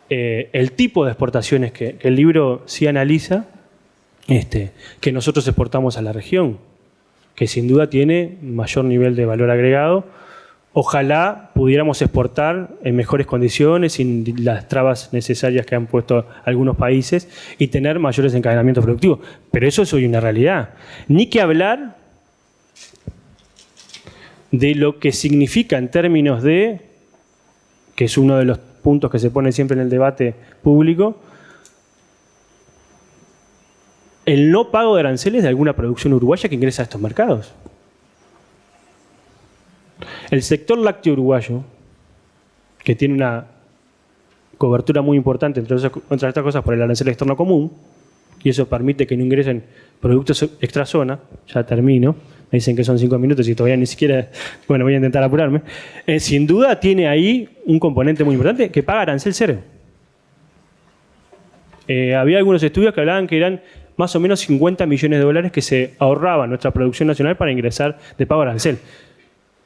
Speaker 5: el tipo de exportaciones que el libro sí analiza, que nosotros exportamos a la región, que sin duda tiene mayor nivel de valor agregado. Ojalá pudiéramos exportar en mejores condiciones, sin las trabas necesarias que han puesto algunos países, y tener mayores encadenamientos productivos. Pero eso es hoy una realidad. Ni que hablar de lo que significa en términos de, que es uno de los puntos que se pone siempre en el debate público, el no pago de aranceles de alguna producción uruguaya que ingresa a estos mercados. El sector lácteo uruguayo, que tiene una cobertura muy importante, entre otras cosas, por el arancel externo común, y eso permite que no ingresen productos extrazona, ya termino, me dicen que son 5 minutos y todavía ni siquiera, bueno, voy a intentar apurarme, sin duda tiene ahí un componente muy importante que paga arancel cero. Había algunos estudios que hablaban que eran más o menos 50 millones de dólares que se ahorraba nuestra producción nacional para ingresar de pago arancel.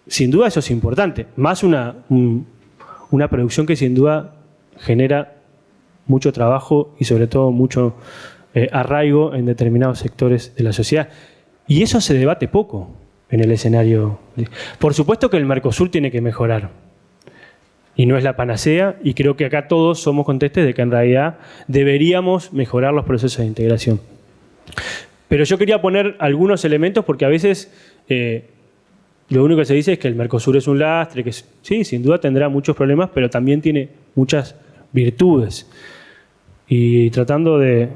Speaker 5: Sin duda eso es importante, más una producción que sin duda genera mucho trabajo y sobre todo mucho arraigo en determinados sectores de la sociedad. Y eso se debate poco en el escenario. Por supuesto que el Mercosur tiene que mejorar. Y no es la panacea, y creo que acá todos somos conscientes de que en realidad deberíamos mejorar los procesos de integración. Pero yo quería poner algunos elementos porque a veces lo único que se dice es que el Mercosur es un lastre, que sí, sin duda tendrá muchos problemas, pero también tiene muchas virtudes. Y tratando de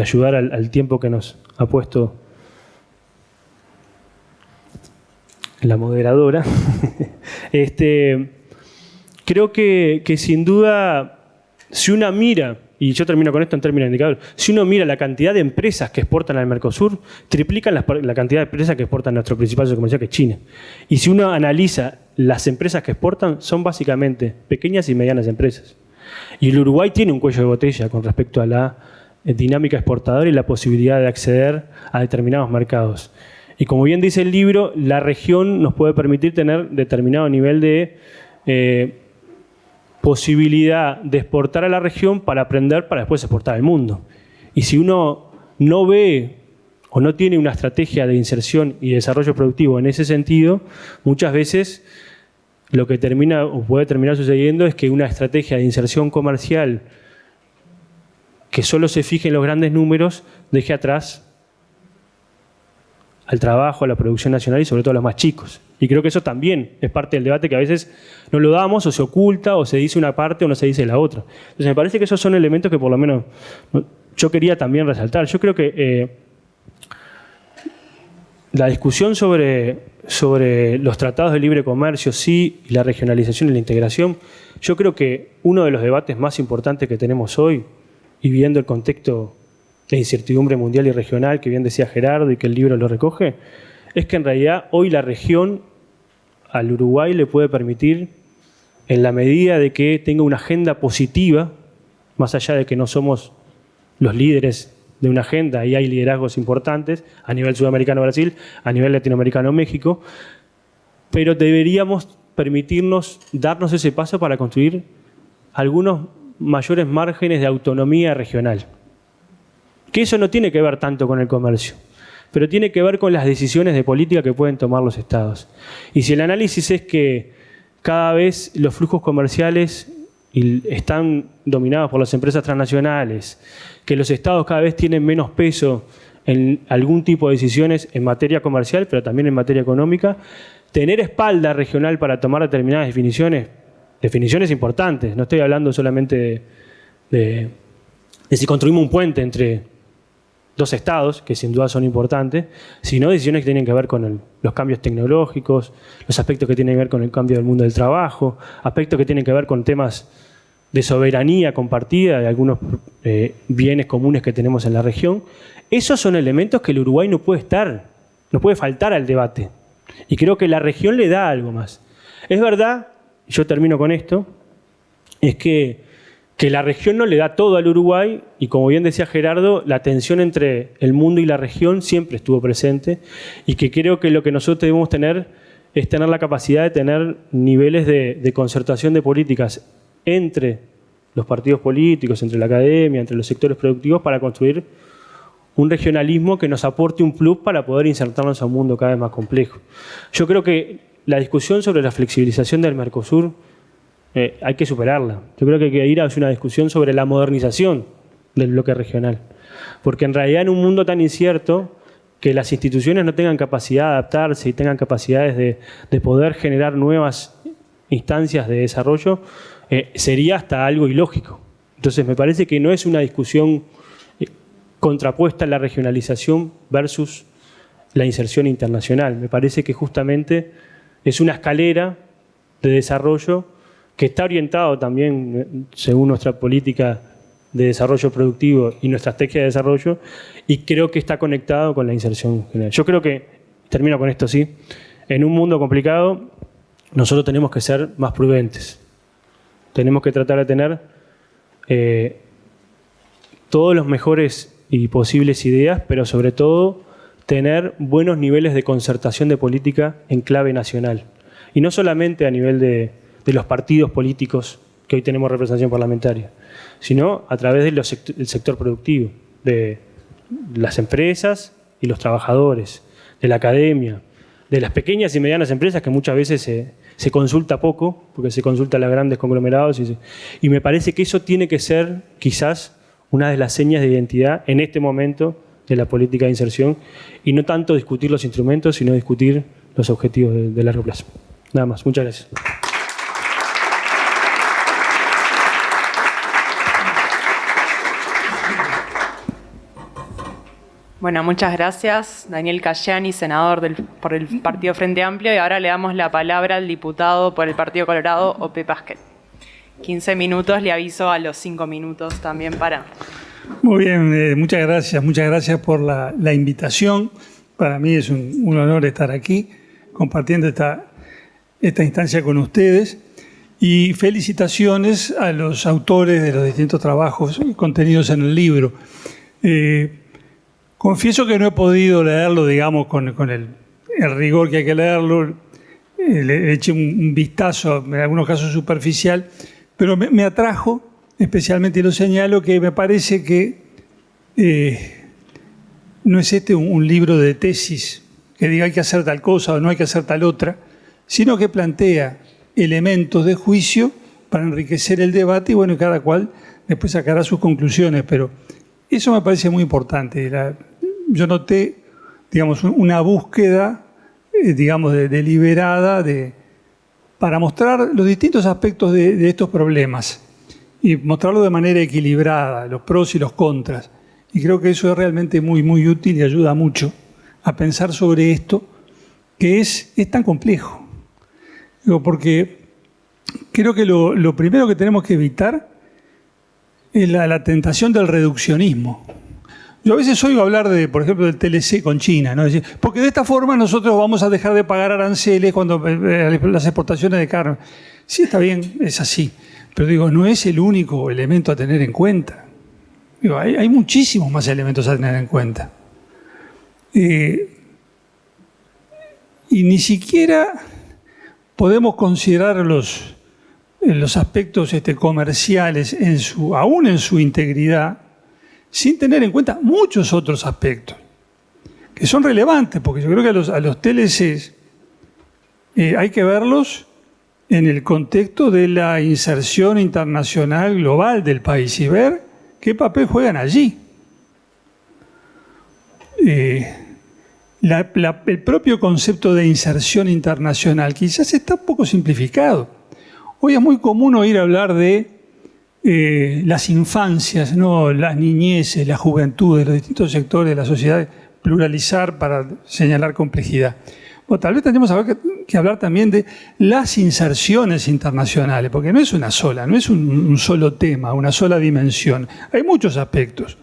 Speaker 5: ayudar al tiempo que nos ha puesto la moderadora, creo que sin duda, si uno mira, y yo termino con esto en términos de indicador, si uno mira la cantidad de empresas que exportan al Mercosur, triplican la cantidad de empresas que exportan a nuestro principal socio comercial, que es China. Y si uno analiza las empresas que exportan, son básicamente pequeñas y medianas empresas. Y el Uruguay tiene un cuello de botella con respecto a la dinámica exportadora y la posibilidad de acceder a determinados mercados. Y como bien dice el libro, la región nos puede permitir tener determinado nivel de posibilidad de exportar a la región para aprender, para después exportar al mundo. Y si uno no ve o no tiene una estrategia de inserción y desarrollo productivo en ese sentido, muchas veces lo que termina o puede terminar sucediendo es que una estrategia de inserción comercial que solo se fije en los grandes números deje atrás al trabajo, a la producción nacional y sobre todo a los más chicos. Y creo que eso también es parte del debate que a veces no lo damos o se oculta o se dice una parte o no se dice la otra. Entonces me parece que esos son elementos que por lo menos yo quería también resaltar. Yo creo que la discusión sobre los tratados de libre comercio, sí, y la regionalización y la integración, yo creo que uno de los debates más importantes que tenemos hoy, y viendo el contexto de incertidumbre mundial y regional, que bien decía Gerardo y que el libro lo recoge, es que en realidad hoy la región al Uruguay le puede permitir, en la medida de que tenga una agenda positiva, más allá de que no somos los líderes de una agenda, y hay liderazgos importantes a nivel sudamericano Brasil, a nivel latinoamericano México, pero deberíamos permitirnos darnos ese paso para construir algunos mayores márgenes de autonomía regional. Que eso no tiene que ver tanto con el comercio, pero tiene que ver con las decisiones de política que pueden tomar los estados. Y si el análisis es que cada vez los flujos comerciales están dominados por las empresas transnacionales, que los estados cada vez tienen menos peso en algún tipo de decisiones en materia comercial, pero también en materia económica, tener espalda regional para tomar determinadas definiciones importantes. No estoy hablando solamente de si construimos un puente entre dos estados, que sin duda son importantes, sino decisiones que tienen que ver con los cambios tecnológicos, los aspectos que tienen que ver con el cambio del mundo del trabajo, aspectos que tienen que ver con temas de soberanía compartida de algunos bienes comunes que tenemos en la región. Esos son elementos que el Uruguay no puede faltar al debate. Y creo que la región le da algo más. Es verdad, yo termino con esto, es que la región no le da todo al Uruguay y, como bien decía Gerardo, la tensión entre el mundo y la región siempre estuvo presente y que creo que lo que nosotros debemos tener es tener la capacidad de tener niveles de concertación de políticas entre los partidos políticos, entre la academia, entre los sectores productivos para construir un regionalismo que nos aporte un plus para poder insertarnos a un mundo cada vez más complejo. Yo creo que la discusión sobre la flexibilización del Mercosur hay que superarla. Yo creo que hay que ir a una discusión sobre la modernización del bloque regional. Porque en realidad en un mundo tan incierto, que las instituciones no tengan capacidad de adaptarse y tengan capacidades de poder generar nuevas instancias de desarrollo, sería hasta algo ilógico. Entonces me parece que no es una discusión contrapuesta a la regionalización versus la inserción internacional. Me parece que justamente es una escalera de desarrollo que está orientado también, según nuestra política de desarrollo productivo y nuestra estrategia de desarrollo, y creo que está conectado con la inserción general. Yo creo que, termino con esto, sí, en un mundo complicado nosotros tenemos que ser más prudentes. Tenemos que tratar de tener todos los mejores y posibles ideas, pero sobre todo tener buenos niveles de concertación de política en clave nacional. Y no solamente a nivel de los partidos políticos que hoy tenemos representación parlamentaria, sino a través del sector productivo, de las empresas y los trabajadores, de la academia, de las pequeñas y medianas empresas que muchas veces se consulta poco, porque se consulta a los grandes conglomerados. Y me parece que eso tiene que ser quizás una de las señas de identidad en este momento de la política de inserción, y no tanto discutir los instrumentos, sino discutir los objetivos de largo plazo. Nada más. Muchas gracias.
Speaker 3: Bueno, muchas gracias, Daniel Cayani, senador por el Partido Frente Amplio, y ahora le damos la palabra al diputado por el Partido Colorado, Ope Pasquet. 15 minutos, le aviso a los 5 minutos también para...
Speaker 6: Muy bien, muchas gracias por la invitación. Para mí es un honor estar aquí compartiendo esta instancia con ustedes, y felicitaciones a los autores de los distintos trabajos contenidos en el libro. Confieso que no he podido leerlo, digamos, con el rigor que hay que leerlo. Le eché un vistazo, en algunos casos superficial, pero me atrajo especialmente, y lo señalo, que me parece que no es un libro de tesis que diga hay que hacer tal cosa o no hay que hacer tal otra, sino que plantea elementos de juicio para enriquecer el debate, y bueno, cada cual después sacará sus conclusiones, pero eso me parece muy importante. Yo noté, digamos, una búsqueda, digamos, deliberada para mostrar los distintos aspectos de estos problemas y mostrarlo de manera equilibrada, los pros y los contras. Y creo que eso es realmente muy, muy útil y ayuda mucho a pensar sobre esto, que es tan complejo. Porque creo que lo primero que tenemos que evitar es la tentación del reduccionismo. Yo a veces oigo hablar, por ejemplo, del TLC con China, ¿no? Decir, porque de esta forma nosotros vamos a dejar de pagar aranceles cuando las exportaciones de carne. Sí, está bien, es así. Pero digo, no es el único elemento a tener en cuenta. Digo, hay muchísimos más elementos a tener en cuenta. Y ni siquiera podemos considerar los aspectos comerciales aún en su integridad, sin tener en cuenta muchos otros aspectos que son relevantes, porque yo creo que a los TLCs hay que verlos en el contexto de la inserción internacional global del país y ver qué papel juegan allí. El propio concepto de inserción internacional quizás está un poco simplificado. Hoy es muy común oír hablar de las infancias, ¿no? Las niñeces, la juventud de los distintos sectores de la sociedad, pluralizar para señalar complejidad. Bueno, tal vez tendríamos que hablar también de las inserciones internacionales, porque no es una sola, no es un solo tema, una sola dimensión. Hay muchos aspectos.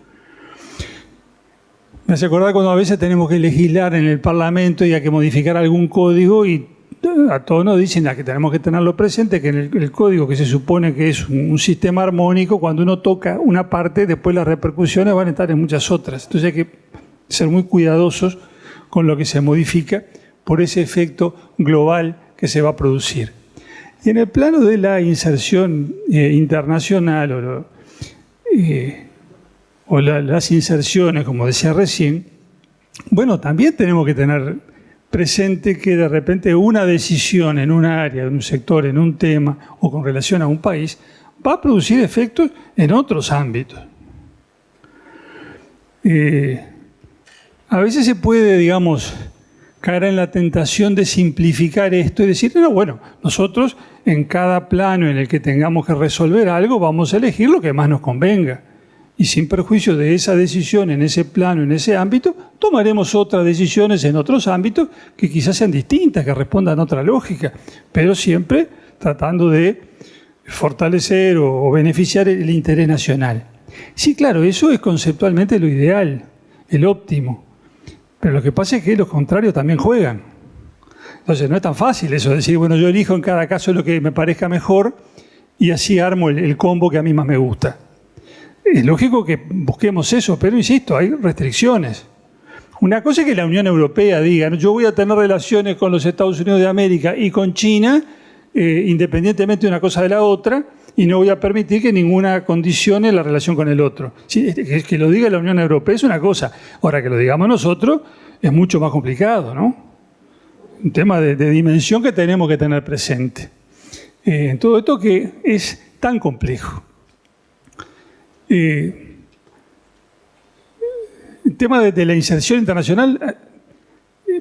Speaker 6: Me hace acordar cuando a veces tenemos que legislar en el Parlamento y hay que modificar algún código, y a todos nos dicen que tenemos que tenerlo presente, que en el código, que se supone que es un sistema armónico, cuando uno toca una parte, después las repercusiones van a estar en muchas otras. Entonces hay que ser muy cuidadosos con lo que se modifica por ese efecto global que se va a producir. Y en el plano de la inserción internacional o las inserciones, como decía recién, bueno, también tenemos que tener presente que de repente una decisión en un área, en un sector, en un tema o con relación a un país va a producir efectos en otros ámbitos. a veces se puede, digamos, caer en la tentación de simplificar esto y decir, no, bueno, nosotros en cada plano en el que tengamos que resolver algo vamos a elegir lo que más nos convenga. Y sin perjuicio de esa decisión en ese plano, en ese ámbito, tomaremos otras decisiones en otros ámbitos que quizás sean distintas, que respondan a otra lógica, pero siempre tratando de fortalecer o beneficiar el interés nacional. Sí, claro, eso es conceptualmente lo ideal, el óptimo. Pero lo que pasa es que los contrarios también juegan. Entonces no es tan fácil eso de decir, bueno, yo elijo en cada caso lo que me parezca mejor y así armo el combo que a mí más me gusta. Es lógico que busquemos eso, pero insisto, hay restricciones. Una cosa es que la Unión Europea diga, yo voy a tener relaciones con los Estados Unidos de América y con China, independientemente de una cosa de la otra, y no voy a permitir que ninguna condicione la relación con el otro. Sí, que lo diga la Unión Europea es una cosa. Ahora, que lo digamos nosotros es mucho más complicado, ¿no? Un tema de dimensión que tenemos que tener presente. En todo esto que es tan complejo. El tema de la inserción internacional,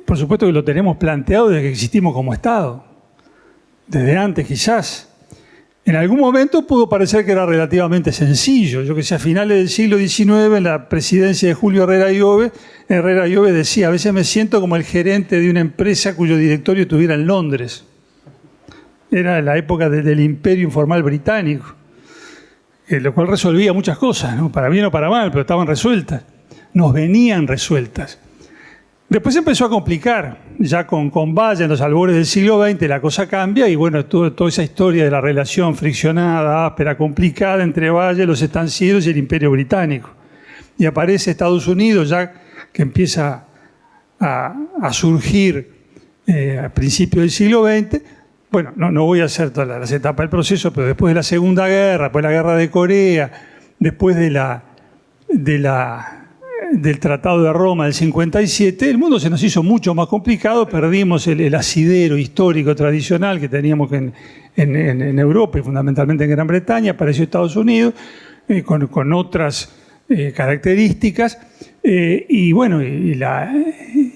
Speaker 6: por supuesto que lo tenemos planteado desde que existimos como Estado. Desde antes, quizás. En algún momento pudo parecer que era relativamente sencillo. Yo que sé, a finales del siglo XIX, en la presidencia de Julio Herrera Llove decía, a veces me siento como el gerente de una empresa cuyo directorio estuviera en Londres. Era la época del imperio informal británico, lo cual resolvía muchas cosas, ¿no? Para bien o para mal, pero estaban resueltas. Nos venían resueltas. Después se empezó a complicar, ya con Valle en los albores del siglo XX la cosa cambia y bueno, toda esa historia de la relación friccionada, áspera, complicada entre Valle, los estancieros y el Imperio Británico. Y aparece Estados Unidos ya que empieza a surgir a principios del siglo XX. Bueno, no voy a hacer todas las etapas del proceso, pero después de la Segunda Guerra, después de la Guerra de Corea, después del Tratado de Roma del 57, el mundo se nos hizo mucho más complicado, perdimos el asidero histórico tradicional que teníamos en Europa y fundamentalmente en Gran Bretaña, apareció Estados Unidos con otras características y bueno,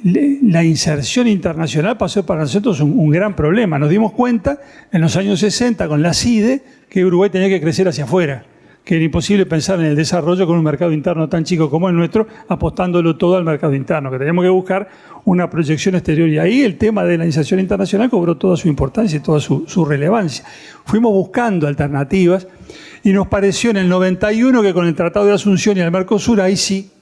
Speaker 6: la inserción internacional pasó para nosotros un gran problema. Nos dimos cuenta en los años 60 con la CIDE que Uruguay tenía que crecer hacia afuera, que era imposible pensar en el desarrollo con un mercado interno tan chico como el nuestro, apostándolo todo al mercado interno, que teníamos que buscar una proyección exterior. Y ahí el tema de la inserción internacional cobró toda su importancia y toda su relevancia. Fuimos buscando alternativas y nos pareció en el 91 que con el Tratado de Asunción y el Mercosur, ahí sí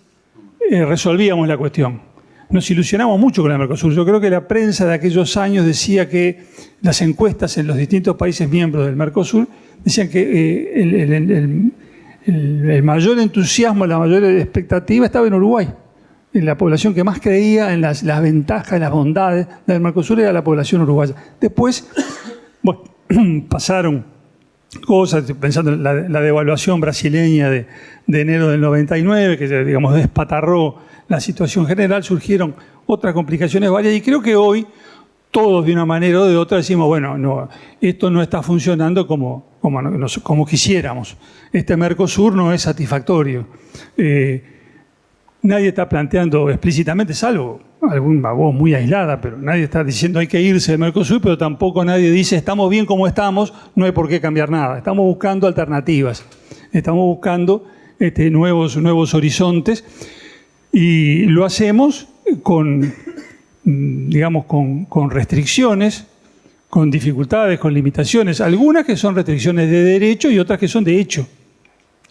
Speaker 6: resolvíamos la cuestión. Nos ilusionamos mucho con el Mercosur. Yo creo que la prensa de aquellos años decía que las encuestas en los distintos países miembros del Mercosur decían que el mayor entusiasmo, la mayor expectativa estaba en Uruguay. En la población que más creía en las ventajas, en las bondades del Mercosur era la población uruguaya. Después, bueno, pasaron cosas, pensando en la devaluación brasileña de enero del 99, que digamos despatarró la situación general, surgieron otras complicaciones varias y creo que hoy todos de una manera o de otra decimos, bueno, no, esto no está funcionando como quisiéramos. Este Mercosur no es satisfactorio. Nadie está planteando explícitamente, salvo alguna voz muy aislada, pero nadie está diciendo hay que irse del Mercosur, pero tampoco nadie dice estamos bien como estamos, no hay por qué cambiar nada. Estamos buscando alternativas, estamos buscando nuevos horizontes y lo hacemos con restricciones, con dificultades, con limitaciones, algunas que son restricciones de derecho y otras que son de hecho.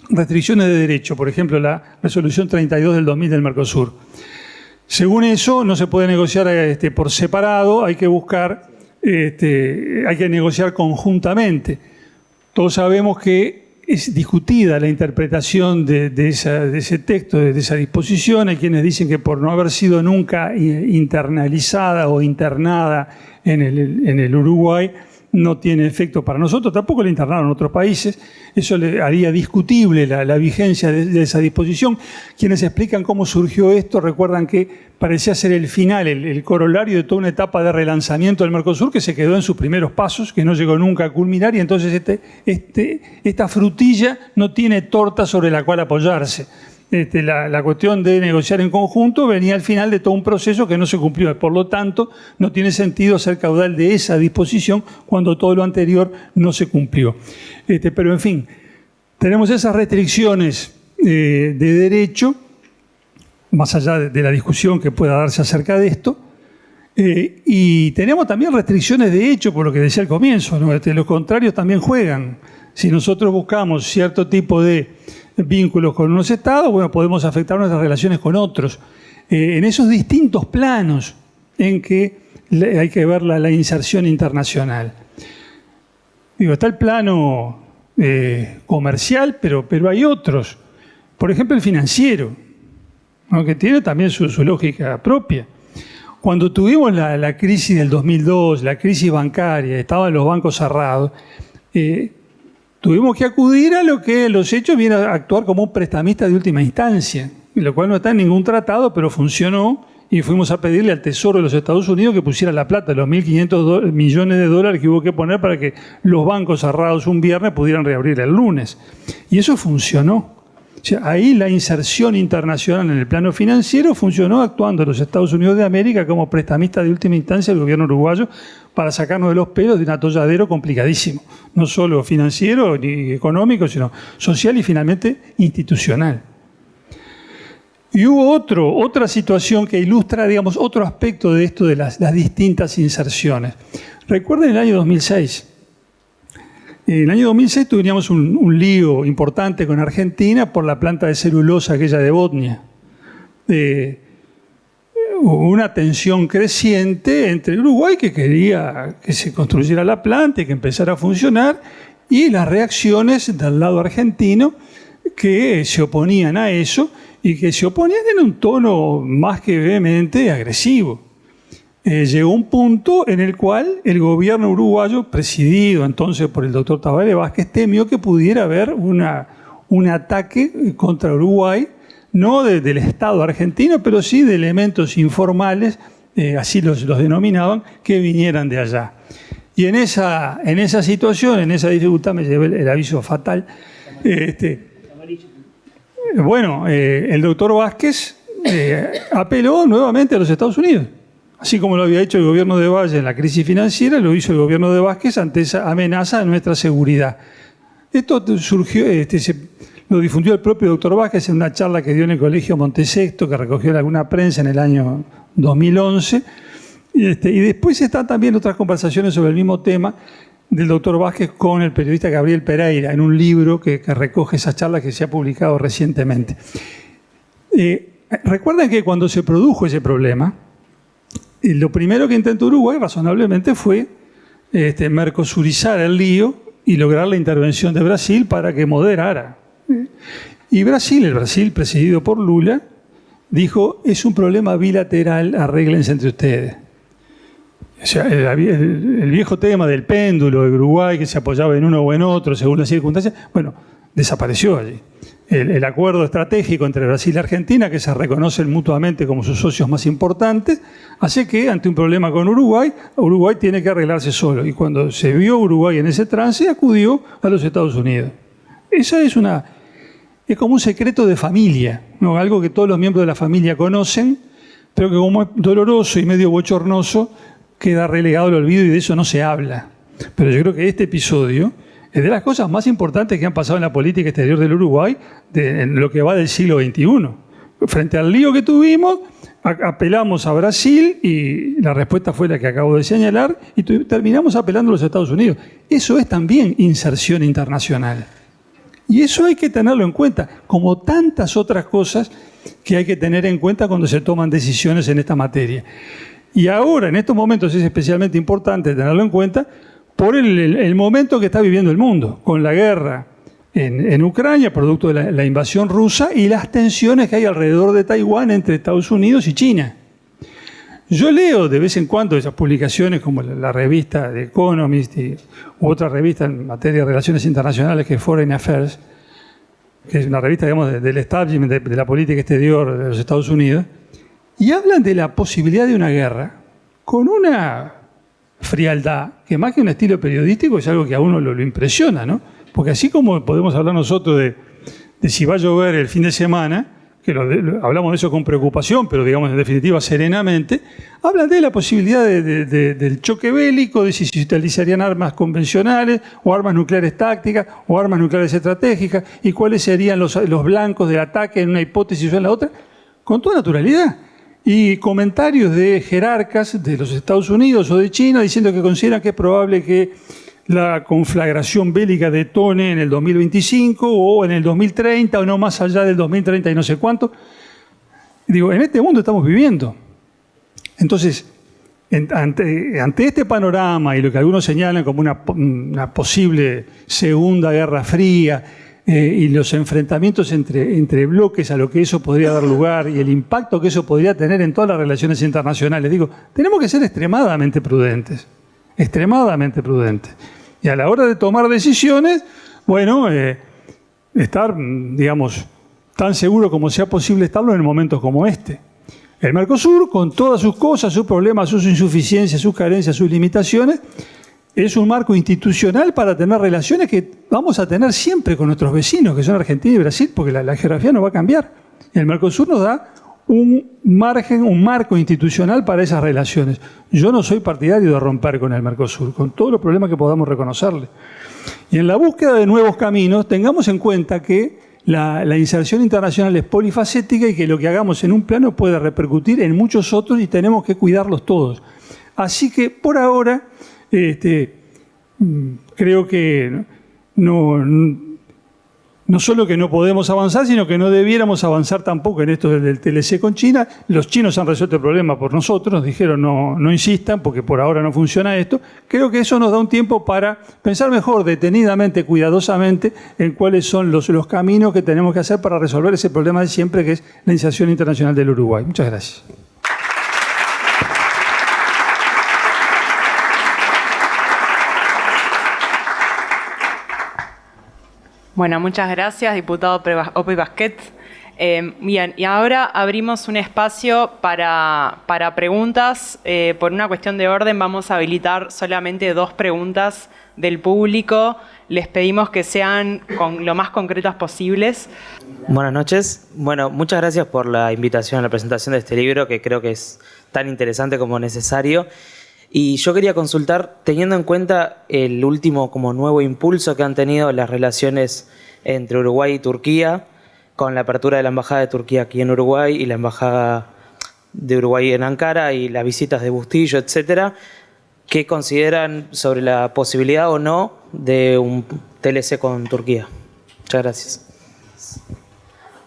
Speaker 6: Restricciones de derecho, por ejemplo, la resolución 32 del 2000 del Mercosur. Según eso, no se puede negociar por separado, hay que buscar, hay que negociar conjuntamente. Todos sabemos que es discutida la interpretación de ese texto, de esa disposición. Hay quienes dicen que por no haber sido nunca internalizada o internada en el Uruguay, no tiene efecto para nosotros, tampoco la internaron en otros países. Eso le haría discutible la vigencia de esa disposición. Quienes explican cómo surgió esto recuerdan que parecía ser el final, el corolario de toda una etapa de relanzamiento del Mercosur que se quedó en sus primeros pasos, que no llegó nunca a culminar, y entonces esta frutilla no tiene torta sobre la cual apoyarse. la cuestión de negociar en conjunto venía al final de todo un proceso que no se cumplió. Por lo tanto, no tiene sentido hacer caudal de esa disposición cuando todo lo anterior no se cumplió. Pero, en fin, tenemos esas restricciones de derecho, más allá de la discusión que pueda darse acerca de esto, y tenemos también restricciones de hecho, por lo que decía al comienzo, ¿no? Los contrarios también juegan. Si nosotros buscamos cierto tipo de vínculos con unos estados, bueno, podemos afectar nuestras relaciones con otros. En esos distintos planos en que hay que ver la inserción internacional. Está el plano comercial, pero hay otros. Por ejemplo, el financiero, ¿no? Que tiene también su lógica propia. Cuando tuvimos la crisis del 2002, la crisis bancaria, estaban los bancos cerrados, tuvimos que acudir a lo que los hechos viene a actuar como un prestamista de última instancia, lo cual no está en ningún tratado, pero funcionó, y fuimos a pedirle al Tesoro de los Estados Unidos que pusiera la plata, los 1.500 millones de dólares que hubo que poner para que los bancos cerrados un viernes pudieran reabrir el lunes. Y eso funcionó. O sea, ahí la inserción internacional en el plano financiero funcionó actuando los Estados Unidos de América como prestamista de última instancia del gobierno uruguayo para sacarnos de los pelos de un atolladero complicadísimo, no solo financiero ni económico, sino social y finalmente institucional. Y hubo otra situación que ilustra, digamos, otro aspecto de esto de las distintas inserciones. Recuerden el año 2006. En el año 2006 tuvimos un lío importante con Argentina por la planta de celulosa aquella de Botnia. Hubo una tensión creciente entre Uruguay, que quería que se construyera la planta y que empezara a funcionar, y las reacciones del lado argentino que se oponían a eso y que se oponían en un tono más que vehemente agresivo. Llegó un punto en el cual el gobierno uruguayo, presidido entonces por el doctor Tabaré Vázquez, temió que pudiera haber un ataque contra Uruguay, no del Estado argentino, pero sí de elementos informales, así los denominaban, que vinieran de allá. Y en esa situación, en esa dificultad, me llevé el aviso fatal. El doctor Vázquez apeló nuevamente a los Estados Unidos. Así como lo había hecho el gobierno de Valle en la crisis financiera, lo hizo el gobierno de Vázquez ante esa amenaza a nuestra seguridad. Esto surgió, lo difundió el propio doctor Vázquez en una charla que dio en el Colegio Montesecto, que recogió en alguna prensa en el año 2011. Y después están también otras conversaciones sobre el mismo tema del doctor Vázquez con el periodista Gabriel Pereira, en un libro que recoge esas charlas que se ha publicado recientemente. Recuerden que cuando se produjo ese problema, lo primero que intentó Uruguay razonablemente fue mercosurizar el lío y lograr la intervención de Brasil para que moderara. Y el Brasil presidido por Lula, dijo, es un problema bilateral, arréglense entre ustedes. O sea, el viejo tema del péndulo de Uruguay, que se apoyaba en uno o en otro según las circunstancias, bueno, desapareció allí. El acuerdo estratégico entre Brasil y Argentina, que se reconocen mutuamente como sus socios más importantes, hace que ante un problema con Uruguay tiene que arreglarse solo. Y cuando se vio Uruguay en ese trance, acudió a los Estados Unidos. Esa es como un secreto de familia, ¿no? Algo que todos los miembros de la familia conocen, pero que como es doloroso y medio bochornoso, queda relegado al olvido y de eso no se habla. Pero yo creo que este episodio es de las cosas más importantes que han pasado en la política exterior del Uruguay en lo que va del siglo XXI. Frente al lío que tuvimos, apelamos a Brasil y la respuesta fue la que acabo de señalar y terminamos apelando a los Estados Unidos. Eso es también inserción internacional. Y eso hay que tenerlo en cuenta, como tantas otras cosas que hay que tener en cuenta cuando se toman decisiones en esta materia. Y ahora, en estos momentos, es especialmente importante tenerlo en cuenta por el momento que está viviendo el mundo, con la guerra en Ucrania, producto de la invasión rusa, y las tensiones que hay alrededor de Taiwán entre Estados Unidos y China. Yo leo de vez en cuando esas publicaciones como la revista The Economist u otra revista en materia de relaciones internacionales que es Foreign Affairs, que es una revista, digamos, del establishment de la política exterior de los Estados Unidos, y hablan de la posibilidad de una guerra con una frialdad que más que un estilo periodístico es algo que a uno lo impresiona, ¿no? Porque así como podemos hablar nosotros de si va a llover el fin de semana, que hablamos de eso con preocupación, pero digamos en definitiva serenamente, hablan de la posibilidad del choque bélico, de si se utilizarían armas convencionales o armas nucleares tácticas o armas nucleares estratégicas y cuáles serían los blancos del ataque en una hipótesis o en la otra, con toda naturalidad. Y comentarios de jerarcas de los Estados Unidos o de China diciendo que consideran que es probable que la conflagración bélica detone en el 2025 o en el 2030 o no más allá del 2030 y no sé cuánto. Digo, en este mundo estamos viviendo. Entonces, ante este panorama y lo que algunos señalan como una posible segunda guerra fría y los enfrentamientos entre bloques a lo que eso podría dar lugar y el impacto que eso podría tener en todas las relaciones internacionales, digo, tenemos que ser extremadamente prudentes. Extremadamente prudentes. Y a la hora de tomar decisiones, bueno, estar, digamos, tan seguro como sea posible estarlo en momentos como este. El Mercosur, con todas sus cosas, sus problemas, sus insuficiencias, sus carencias, sus limitaciones, es un marco institucional para tener relaciones que vamos a tener siempre con nuestros vecinos, que son Argentina y Brasil, porque la geografía no va a cambiar. El Mercosur nos da un marco institucional para esas relaciones. Yo no soy partidario de romper con el Mercosur, con todos los problemas que podamos reconocerle. Y en la búsqueda de nuevos caminos, tengamos en cuenta que la inserción internacional es polifacética y que lo que hagamos en un plano puede repercutir en muchos otros y tenemos que cuidarlos todos. Así que, por ahora, creo que no solo que no podemos avanzar, sino que no debiéramos avanzar tampoco en esto del TLC con China. Los chinos han resuelto el problema por nosotros, nos dijeron no insistan porque por ahora no funciona esto. Creo que eso nos da un tiempo para pensar mejor, detenidamente, cuidadosamente, en cuáles son los caminos que tenemos que hacer para resolver ese problema de siempre, que es la inserción internacional del Uruguay. Muchas gracias.
Speaker 3: Bueno, muchas gracias, diputado Ope Basquet. Bien, y ahora abrimos un espacio para preguntas. Por una cuestión de orden vamos a habilitar solamente 2 preguntas del público. Les pedimos que sean lo más concretas posibles.
Speaker 7: Buenas noches. Bueno, muchas gracias por la invitación a la presentación de este libro, que creo que es tan interesante como necesario. Y yo quería consultar, teniendo en cuenta el último como nuevo impulso que han tenido las relaciones entre Uruguay y Turquía, con la apertura de la Embajada de Turquía aquí en Uruguay y la Embajada de Uruguay en Ankara y las visitas de Bustillo, etcétera, ¿qué consideran sobre la posibilidad o no de un TLC con Turquía? Muchas gracias.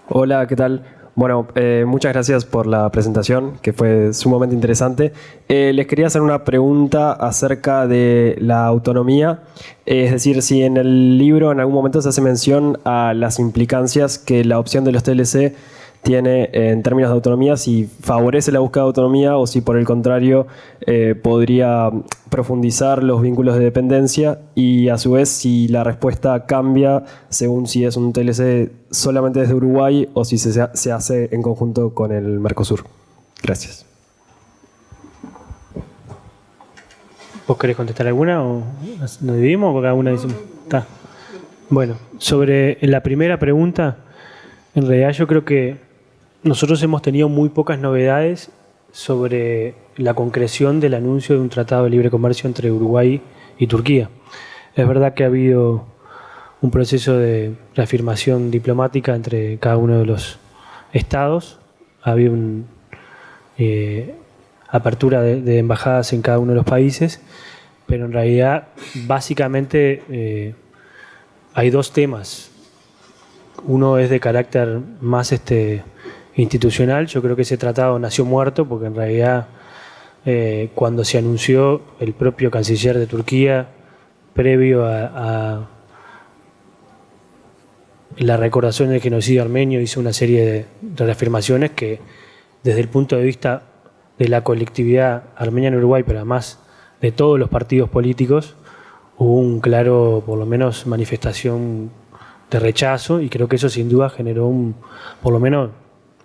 Speaker 8: Hola, ¿qué tal? Bueno, muchas gracias por la presentación, que fue sumamente interesante. Les quería hacer una pregunta acerca de la autonomía. Es decir, si en el libro en algún momento se hace mención a las implicancias que la opción de los TLC tiene en términos de autonomía, si favorece la búsqueda de autonomía o si por el contrario podría profundizar los vínculos de dependencia, y a su vez si la respuesta cambia según si es un TLC solamente desde Uruguay o si se hace en conjunto con el Mercosur. Gracias.
Speaker 5: ¿Vos querés contestar alguna o nos dividimos o cada una dice? Está. Bueno, sobre la primera pregunta, en realidad yo creo que nosotros hemos tenido muy pocas novedades sobre la concreción del anuncio de un tratado de libre comercio entre Uruguay y Turquía. Es verdad que ha habido un proceso de reafirmación diplomática entre cada uno de los estados, ha habido una apertura de embajadas en cada uno de los países, pero en realidad básicamente hay 2 temas. Uno es de carácter más institucional. Yo creo que ese tratado nació muerto porque en realidad cuando se anunció, el propio canciller de Turquía, previo a la recordación del genocidio armenio, hizo una serie de reafirmaciones que desde el punto de vista de la colectividad armenia en Uruguay, pero además de todos los partidos políticos, hubo un claro, por lo menos, manifestación de rechazo, y creo que eso sin duda generó por lo menos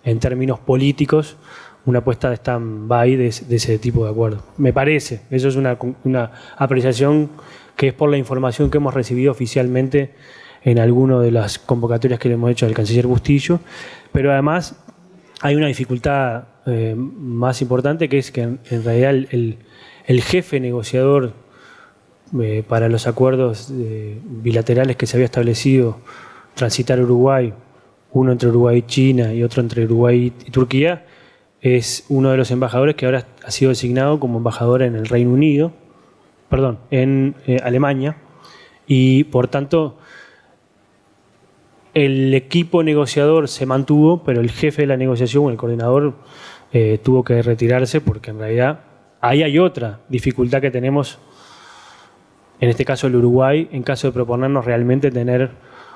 Speaker 5: en términos políticos, una puesta de stand-by de ese tipo de acuerdo. Me parece, eso es una apreciación que es por la información que hemos recibido oficialmente en alguna de las convocatorias que le hemos hecho al canciller Bustillo, pero además hay una dificultad más importante, que es que en realidad el jefe negociador para los acuerdos bilaterales que se había establecido transitar Uruguay, uno entre Uruguay y China y otro entre Uruguay y Turquía, es uno de los embajadores que ahora ha sido designado como embajador en el Reino Unido, en Alemania, y por tanto el equipo negociador se mantuvo, pero el jefe de la negociación, el coordinador, tuvo que retirarse, porque en realidad ahí hay otra dificultad que tenemos, en este caso el Uruguay, en caso de proponernos realmente tener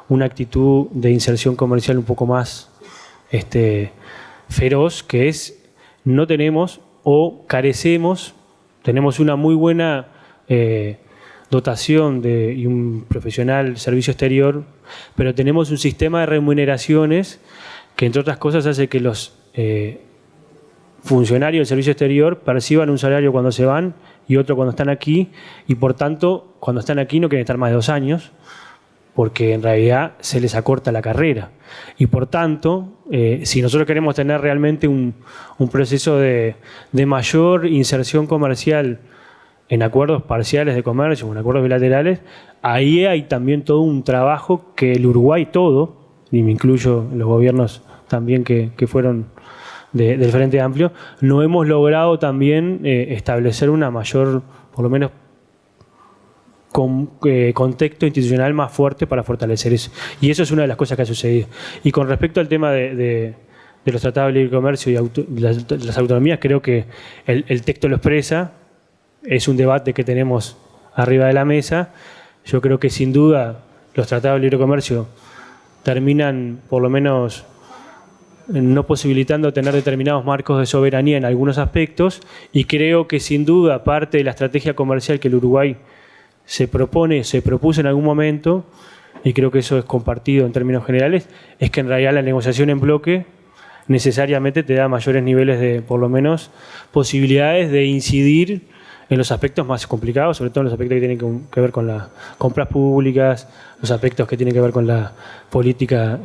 Speaker 5: una actitud de inserción comercial un poco más feroz, que es no tenemos o carecemos, tenemos una muy buena dotación y un profesional servicio exterior, pero tenemos un sistema de remuneraciones que, entre otras cosas, hace que los funcionarios del servicio exterior perciban un salario cuando se van y otro cuando están aquí, y por tanto, cuando están aquí no quieren estar más de 2 años, porque en realidad se les acorta la carrera. Y por tanto, si nosotros queremos tener realmente un proceso de mayor inserción comercial en acuerdos parciales de comercio o en acuerdos bilaterales, ahí hay también todo un trabajo que el Uruguay todo, y me incluyo en los gobiernos también que fueron del Frente Amplio, no hemos logrado también establecer una mayor, por lo menos, contexto institucional más fuerte para fortalecer eso. Y eso es una de las cosas que ha sucedido. Y con respecto al tema de los tratados de libre comercio y las autonomías, creo que el texto lo expresa, es un debate que tenemos arriba de la mesa. Yo creo que sin duda los tratados de libre comercio terminan, por lo menos, no posibilitando tener determinados marcos de soberanía en algunos aspectos, y creo que sin duda parte de la estrategia comercial que el Uruguay se propuso en algún momento, y creo que eso es compartido en términos generales, es que en realidad la negociación en bloque necesariamente te da mayores niveles de, por lo menos, posibilidades de incidir en los aspectos más complicados, sobre todo en los aspectos que tienen que ver con las compras públicas, los aspectos que tienen que ver con la política,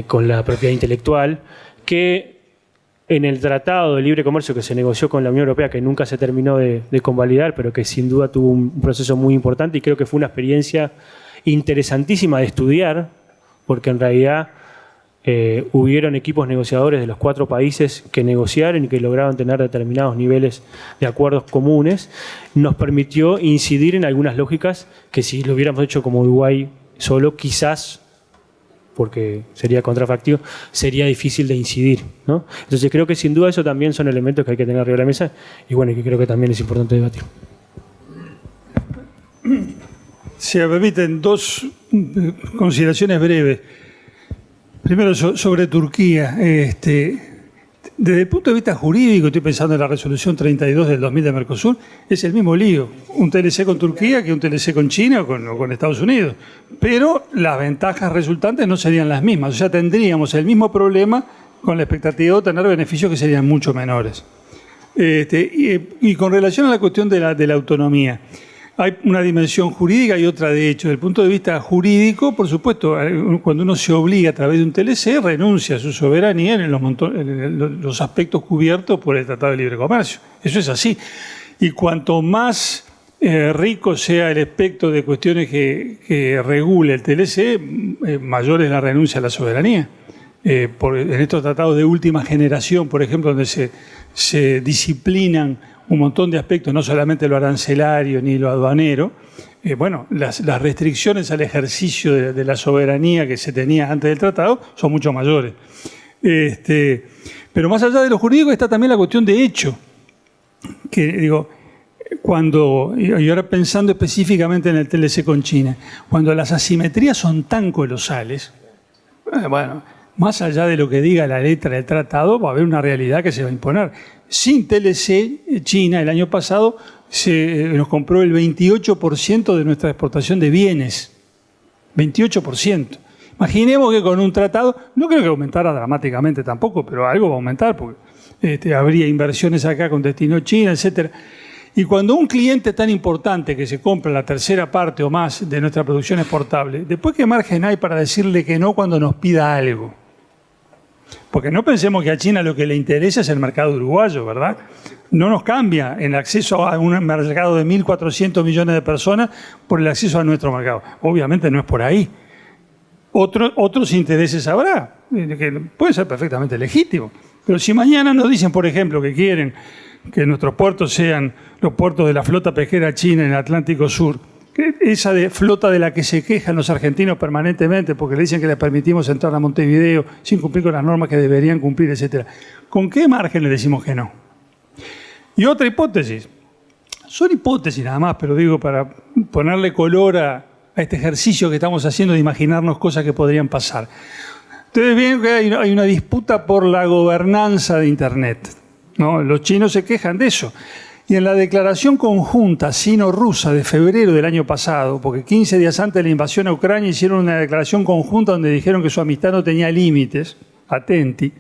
Speaker 5: con la propiedad intelectual, que en el Tratado de Libre Comercio que se negoció con la Unión Europea, que nunca se terminó de convalidar, pero que sin duda tuvo un proceso muy importante, y creo que fue una experiencia interesantísima de estudiar, porque en realidad hubieron equipos negociadores de los 4 países que negociaron y que lograron tener determinados niveles de acuerdos comunes. Nos permitió incidir en algunas lógicas que, si lo hubiéramos hecho como Uruguay solo, quizás, porque sería contrafactivo, sería difícil de incidir, ¿no? Entonces creo que sin duda eso también son elementos que hay que tener arriba de la mesa, y bueno, que creo que también es importante debatir.
Speaker 6: Si me permiten, 2 consideraciones breves. Primero, sobre Turquía. Desde el punto de vista jurídico, estoy pensando en la resolución 32 del 2000 de Mercosur, es el mismo lío. Un TLC con Turquía que un TLC con China o con Estados Unidos. Pero las ventajas resultantes no serían las mismas. O sea, tendríamos el mismo problema con la expectativa de tener beneficios que serían mucho menores. Y con relación a la cuestión de la autonomía, hay una dimensión jurídica y otra de hecho. Desde el punto de vista jurídico, por supuesto, cuando uno se obliga a través de un TLC, renuncia a su soberanía en los aspectos cubiertos por el Tratado de Libre Comercio. Eso es así. Y cuanto más rico sea el espectro de cuestiones que regule el TLC, mayor es la renuncia a la soberanía. En estos tratados de última generación, por ejemplo, donde se disciplinan un montón de aspectos, no solamente lo arancelario ni lo aduanero, las restricciones al ejercicio de la soberanía que se tenía antes del tratado son mucho mayores. Pero más allá de lo jurídico está también la cuestión de hecho, que digo, y ahora pensando específicamente en el TLC con China, cuando las asimetrías son tan colosales, más allá de lo que diga la letra del tratado, va a haber una realidad que se va a imponer. Sin TLC, China el año pasado nos compró el 28% de nuestra exportación de bienes. 28%. Imaginemos que con un tratado, no creo que aumentara dramáticamente tampoco, pero algo va a aumentar, porque habría inversiones acá con destino China, etc. Y cuando un cliente tan importante que se compra la tercera parte o más de nuestra producción exportable, después ¿qué margen hay para decirle que no cuando nos pida algo? Porque no pensemos que a China lo que le interesa es el mercado uruguayo, ¿verdad? No nos cambia el acceso a un mercado de 1.400 millones de personas por el acceso a nuestro mercado. Obviamente no es por ahí. Otros intereses habrá, que puede ser perfectamente legítimo. Pero si mañana nos dicen, por ejemplo, que quieren que nuestros puertos sean los puertos de la flota pesquera china en el Atlántico Sur, esa flota de la que se quejan los argentinos permanentemente porque le dicen que les permitimos entrar a Montevideo sin cumplir con las normas que deberían cumplir, etc. ¿Con qué margen le decimos que no? Y otra hipótesis. Son hipótesis nada más, pero digo para ponerle color a este ejercicio que estamos haciendo de imaginarnos cosas que podrían pasar. Ustedes ven que hay una disputa por la gobernanza de Internet, ¿no? Los chinos se quejan de eso. Y en la declaración conjunta sino-rusa de febrero del año pasado, porque 15 días antes de la invasión a Ucrania hicieron una declaración conjunta donde dijeron que su amistad no tenía límites, atenti,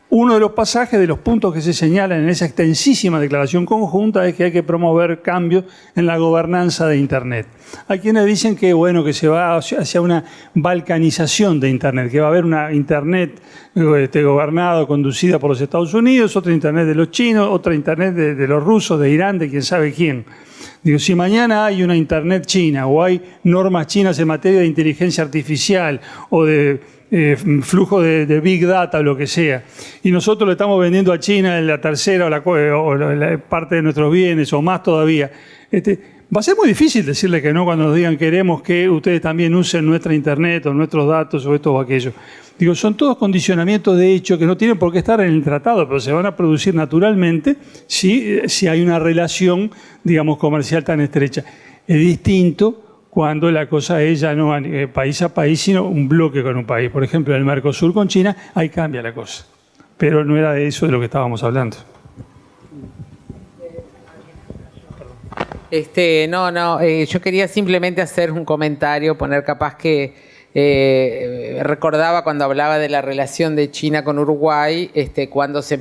Speaker 6: uno de los pasajes de los puntos que se señalan en esa extensísima declaración conjunta es que hay que promover cambios en la gobernanza de Internet. Hay quienes dicen que, bueno, que se va hacia una balcanización de Internet, que va a haber una Internet gobernada, conducida por los Estados Unidos, otra Internet de los chinos, otra Internet de los rusos, de Irán, de quién sabe quién. Digo, si mañana hay una Internet china o hay normas chinas en materia de inteligencia artificial o de flujo de Big Data o lo que sea, y nosotros le estamos vendiendo a China la tercera o la parte de nuestros bienes o más todavía, va a ser muy difícil decirle que no cuando nos digan queremos que ustedes también usen nuestra Internet o nuestros datos o esto o aquello. Digo, son todos condicionamientos de hecho que no tienen por qué estar en el tratado, pero se van a producir naturalmente si hay una relación, digamos, comercial tan estrecha. Es distinto cuando la cosa es ya no país a país, sino un bloque con un país. Por ejemplo, en el Mercosur con China, ahí cambia la cosa. Pero no era de eso de lo que estábamos hablando.
Speaker 4: Yo quería simplemente hacer un comentario, poner capaz que recordaba cuando hablaba de la relación de China con Uruguay, cuando se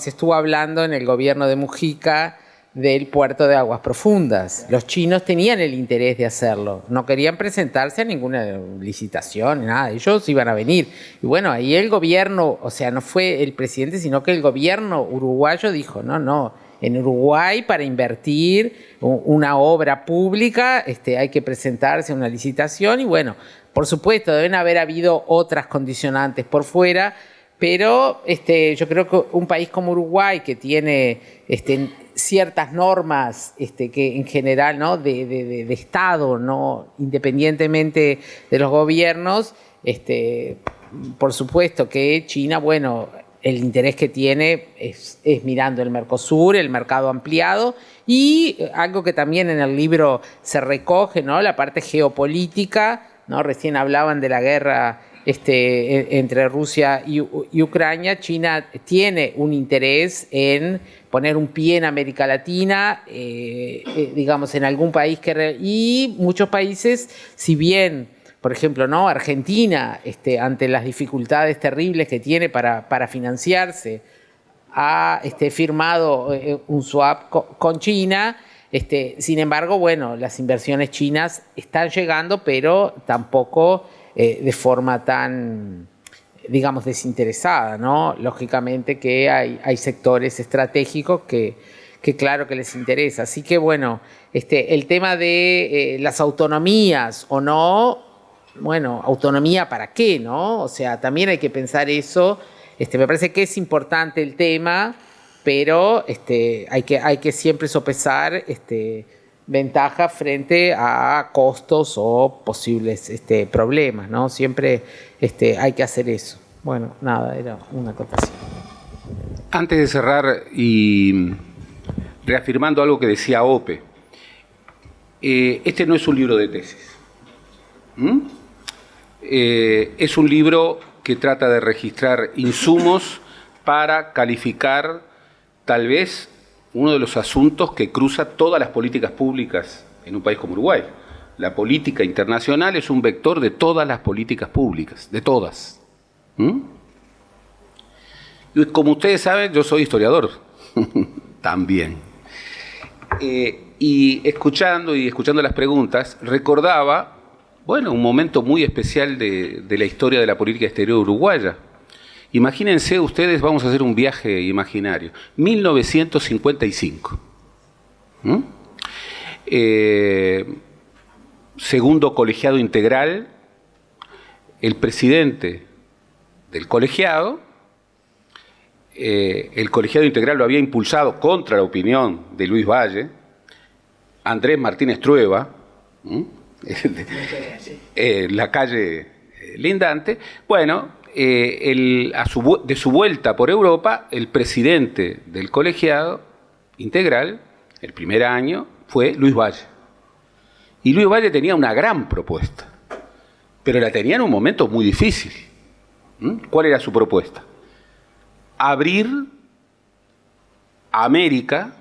Speaker 4: estuvo hablando en el gobierno de Mujica del puerto de aguas profundas. Los chinos tenían el interés de hacerlo, no querían presentarse a ninguna licitación, nada, ellos iban a venir. Y bueno, ahí el gobierno, o sea, no fue el presidente, sino que el gobierno uruguayo dijo, no, en Uruguay para invertir una obra pública hay que presentarse a una licitación y bueno, por supuesto, deben haber habido otras condicionantes por fuera, pero yo creo que un país como Uruguay que tiene ciertas normas que en general, ¿no? de Estado, ¿no? Independientemente de los gobiernos, por supuesto que China, bueno, el interés que tiene es mirando el Mercosur, el mercado ampliado, y algo que también en el libro se recoge, ¿no? La parte geopolítica, ¿no? Recién hablaban de la guerra entre Rusia y Ucrania. China tiene un interés en poner un pie en América Latina, digamos, en algún país y muchos países, si bien, por ejemplo, ¿no? Argentina, ante las dificultades terribles que tiene para financiarse, ha firmado un swap con China. Sin embargo, bueno, las inversiones chinas están llegando, pero tampoco de forma tan, digamos, desinteresada, ¿no? Lógicamente que hay sectores estratégicos que claro que les interesa. Así que, bueno, el tema de las autonomías o no, bueno, autonomía para qué, ¿no? O sea, también hay que pensar eso. Me parece que es importante el tema, pero hay que siempre sopesar ventajas frente a costos o posibles problemas, ¿no? Siempre hay que hacer eso. Bueno, nada, era una acotación.
Speaker 2: Antes de cerrar y reafirmando algo que decía Ope, este no es un libro de tesis. Es un libro que trata de registrar insumos para calificar tal vez uno de los asuntos que cruza todas las políticas públicas en un país como Uruguay. La política internacional es un vector de todas las políticas públicas, de todas. Y como ustedes saben, yo soy historiador también. Y escuchando las preguntas, recordaba, bueno, un momento muy especial de la historia de la política exterior uruguaya. Imagínense ustedes, vamos a hacer un viaje imaginario. 1955. Segundo colegiado integral, el presidente del colegiado, el colegiado integral lo había impulsado contra la opinión de Luis Valle, Andrés Martínez Trueba, la calle lindante. Bueno, de su vuelta por Europa, el presidente del colegiado integral, el primer año, fue Luis Valle. Y Luis Valle tenía una gran propuesta, pero la tenía en un momento muy difícil. ¿Cuál era su propuesta? Abrir América,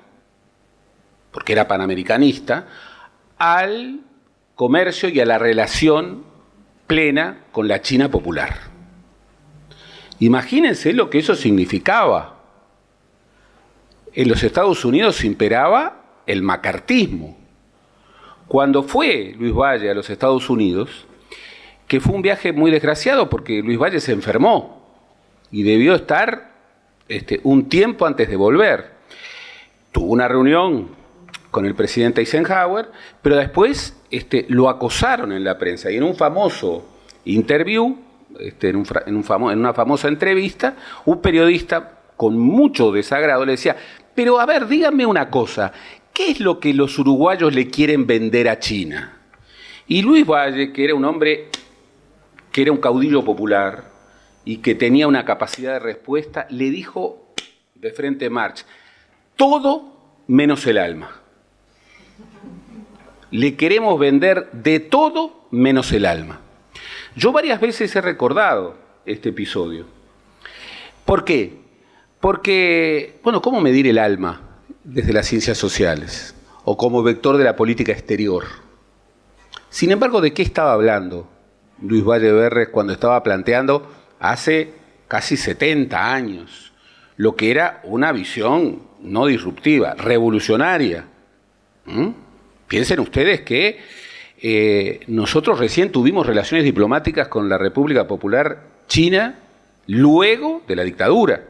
Speaker 2: porque era panamericanista, al comercio y a la relación plena con la China popular. Imagínense lo que eso significaba. En los Estados Unidos imperaba el macartismo. Cuando fue Luis Valle a los Estados Unidos, que fue un viaje muy desgraciado porque Luis Valle se enfermó y debió estar un tiempo antes de volver. Tuvo una reunión con el presidente Eisenhower, pero después lo acosaron en la prensa y en un famoso interview, en una famosa entrevista, un periodista con mucho desagrado le decía: pero a ver, díganme una cosa, ¿qué es lo que los uruguayos le quieren vender a China? Y Luis Valle, que era un hombre, que era un caudillo popular y que tenía una capacidad de respuesta, le dijo de frente a March: todo menos el alma. Le queremos vender de todo menos el alma. Yo varias veces he recordado este episodio. ¿Por qué? Porque, bueno, ¿cómo medir el alma desde las ciencias sociales o como vector de la política exterior? Sin embargo, ¿de qué estaba hablando Luis Valle Berres cuando estaba planteando hace casi 70 años lo que era una visión no disruptiva, revolucionaria? Piensen ustedes que nosotros recién tuvimos relaciones diplomáticas con la República Popular China luego de la dictadura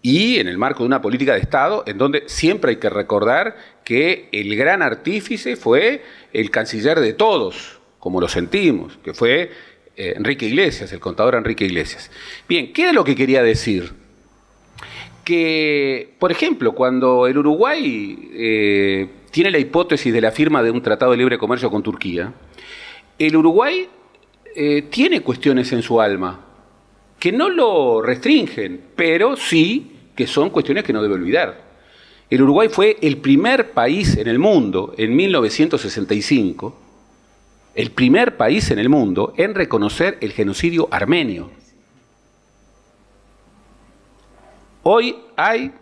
Speaker 2: y en el marco de una política de Estado en donde siempre hay que recordar que el gran artífice fue el canciller de todos, como lo sentimos, que fue Enrique Iglesias, el contador Enrique Iglesias. Bien, ¿qué era lo que quería decir? Que, por ejemplo, cuando el Uruguay tiene la hipótesis de la firma de un tratado de libre comercio con Turquía, el Uruguay tiene cuestiones en su alma que no lo restringen, pero sí que son cuestiones que no debe olvidar. El Uruguay fue el primer país en el mundo, en 1965, el primer país en el mundo en reconocer el genocidio armenio. Hoy hay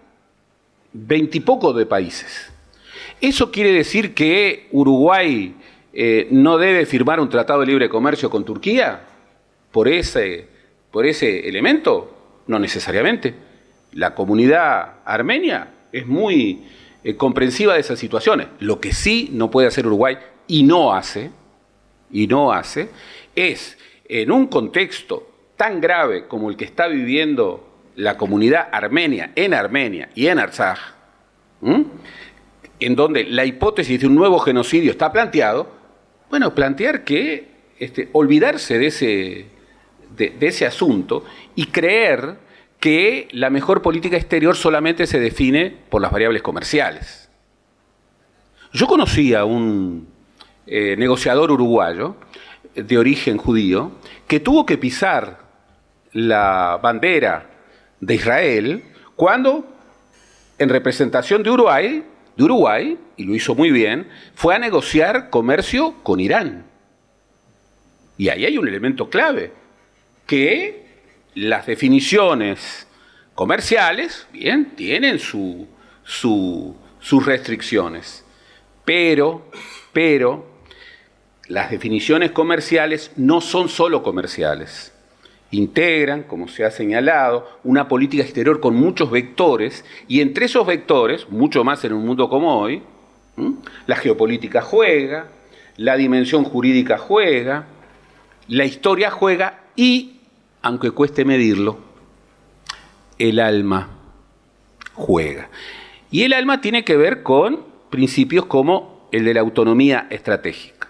Speaker 2: 20 y poco de países. ¿Eso quiere decir que Uruguay no debe firmar un tratado de libre comercio con Turquía por ese elemento? No necesariamente. La comunidad armenia es muy comprensiva de esas situaciones. Lo que sí no puede hacer Uruguay y no hace, es en un contexto tan grave como el que está viviendo la comunidad armenia y en Artsaj, en donde la hipótesis de un nuevo genocidio está planteado, bueno, plantear que olvidarse de ese asunto y creer que la mejor política exterior solamente se define por las variables comerciales. Yo conocí a un negociador uruguayo de origen judío que tuvo que pisar la bandera de Israel cuando, en representación de Uruguay, y lo hizo muy bien, fue a negociar comercio con Irán. Y ahí hay un elemento clave, que las definiciones comerciales, bien, tienen sus restricciones, pero las definiciones comerciales no son solo comerciales. Integran, como se ha señalado, una política exterior con muchos vectores, y entre esos vectores, mucho más en un mundo como hoy, La geopolítica juega, la dimensión jurídica juega, la historia juega y, aunque cueste medirlo, el alma juega. Y el alma tiene que ver con principios como el de la autonomía estratégica.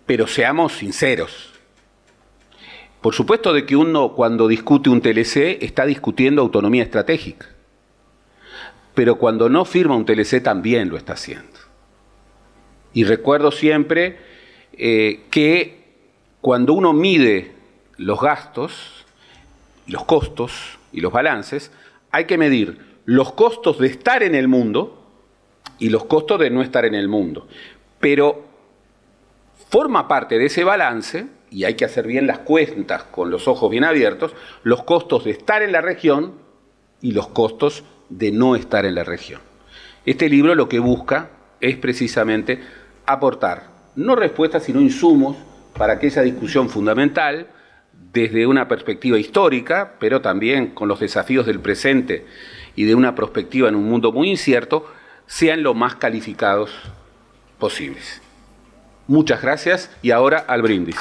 Speaker 2: Pero seamos sinceros. Por supuesto de que uno cuando discute un TLC está discutiendo autonomía estratégica. Pero cuando no firma un TLC también lo está haciendo. Y recuerdo siempre que cuando uno mide los gastos, los costos y los balances, hay que medir los costos de estar en el mundo y los costos de no estar en el mundo. Pero forma parte de ese balance, y hay que hacer bien las cuentas con los ojos bien abiertos, los costos de estar en la región y los costos de no estar en la región. Este libro lo que busca es precisamente aportar, no respuestas, sino insumos para que esa discusión fundamental, desde una perspectiva histórica, pero también con los desafíos del presente y de una perspectiva en un mundo muy incierto, sean lo más calificados posibles. Muchas gracias y ahora al brindis.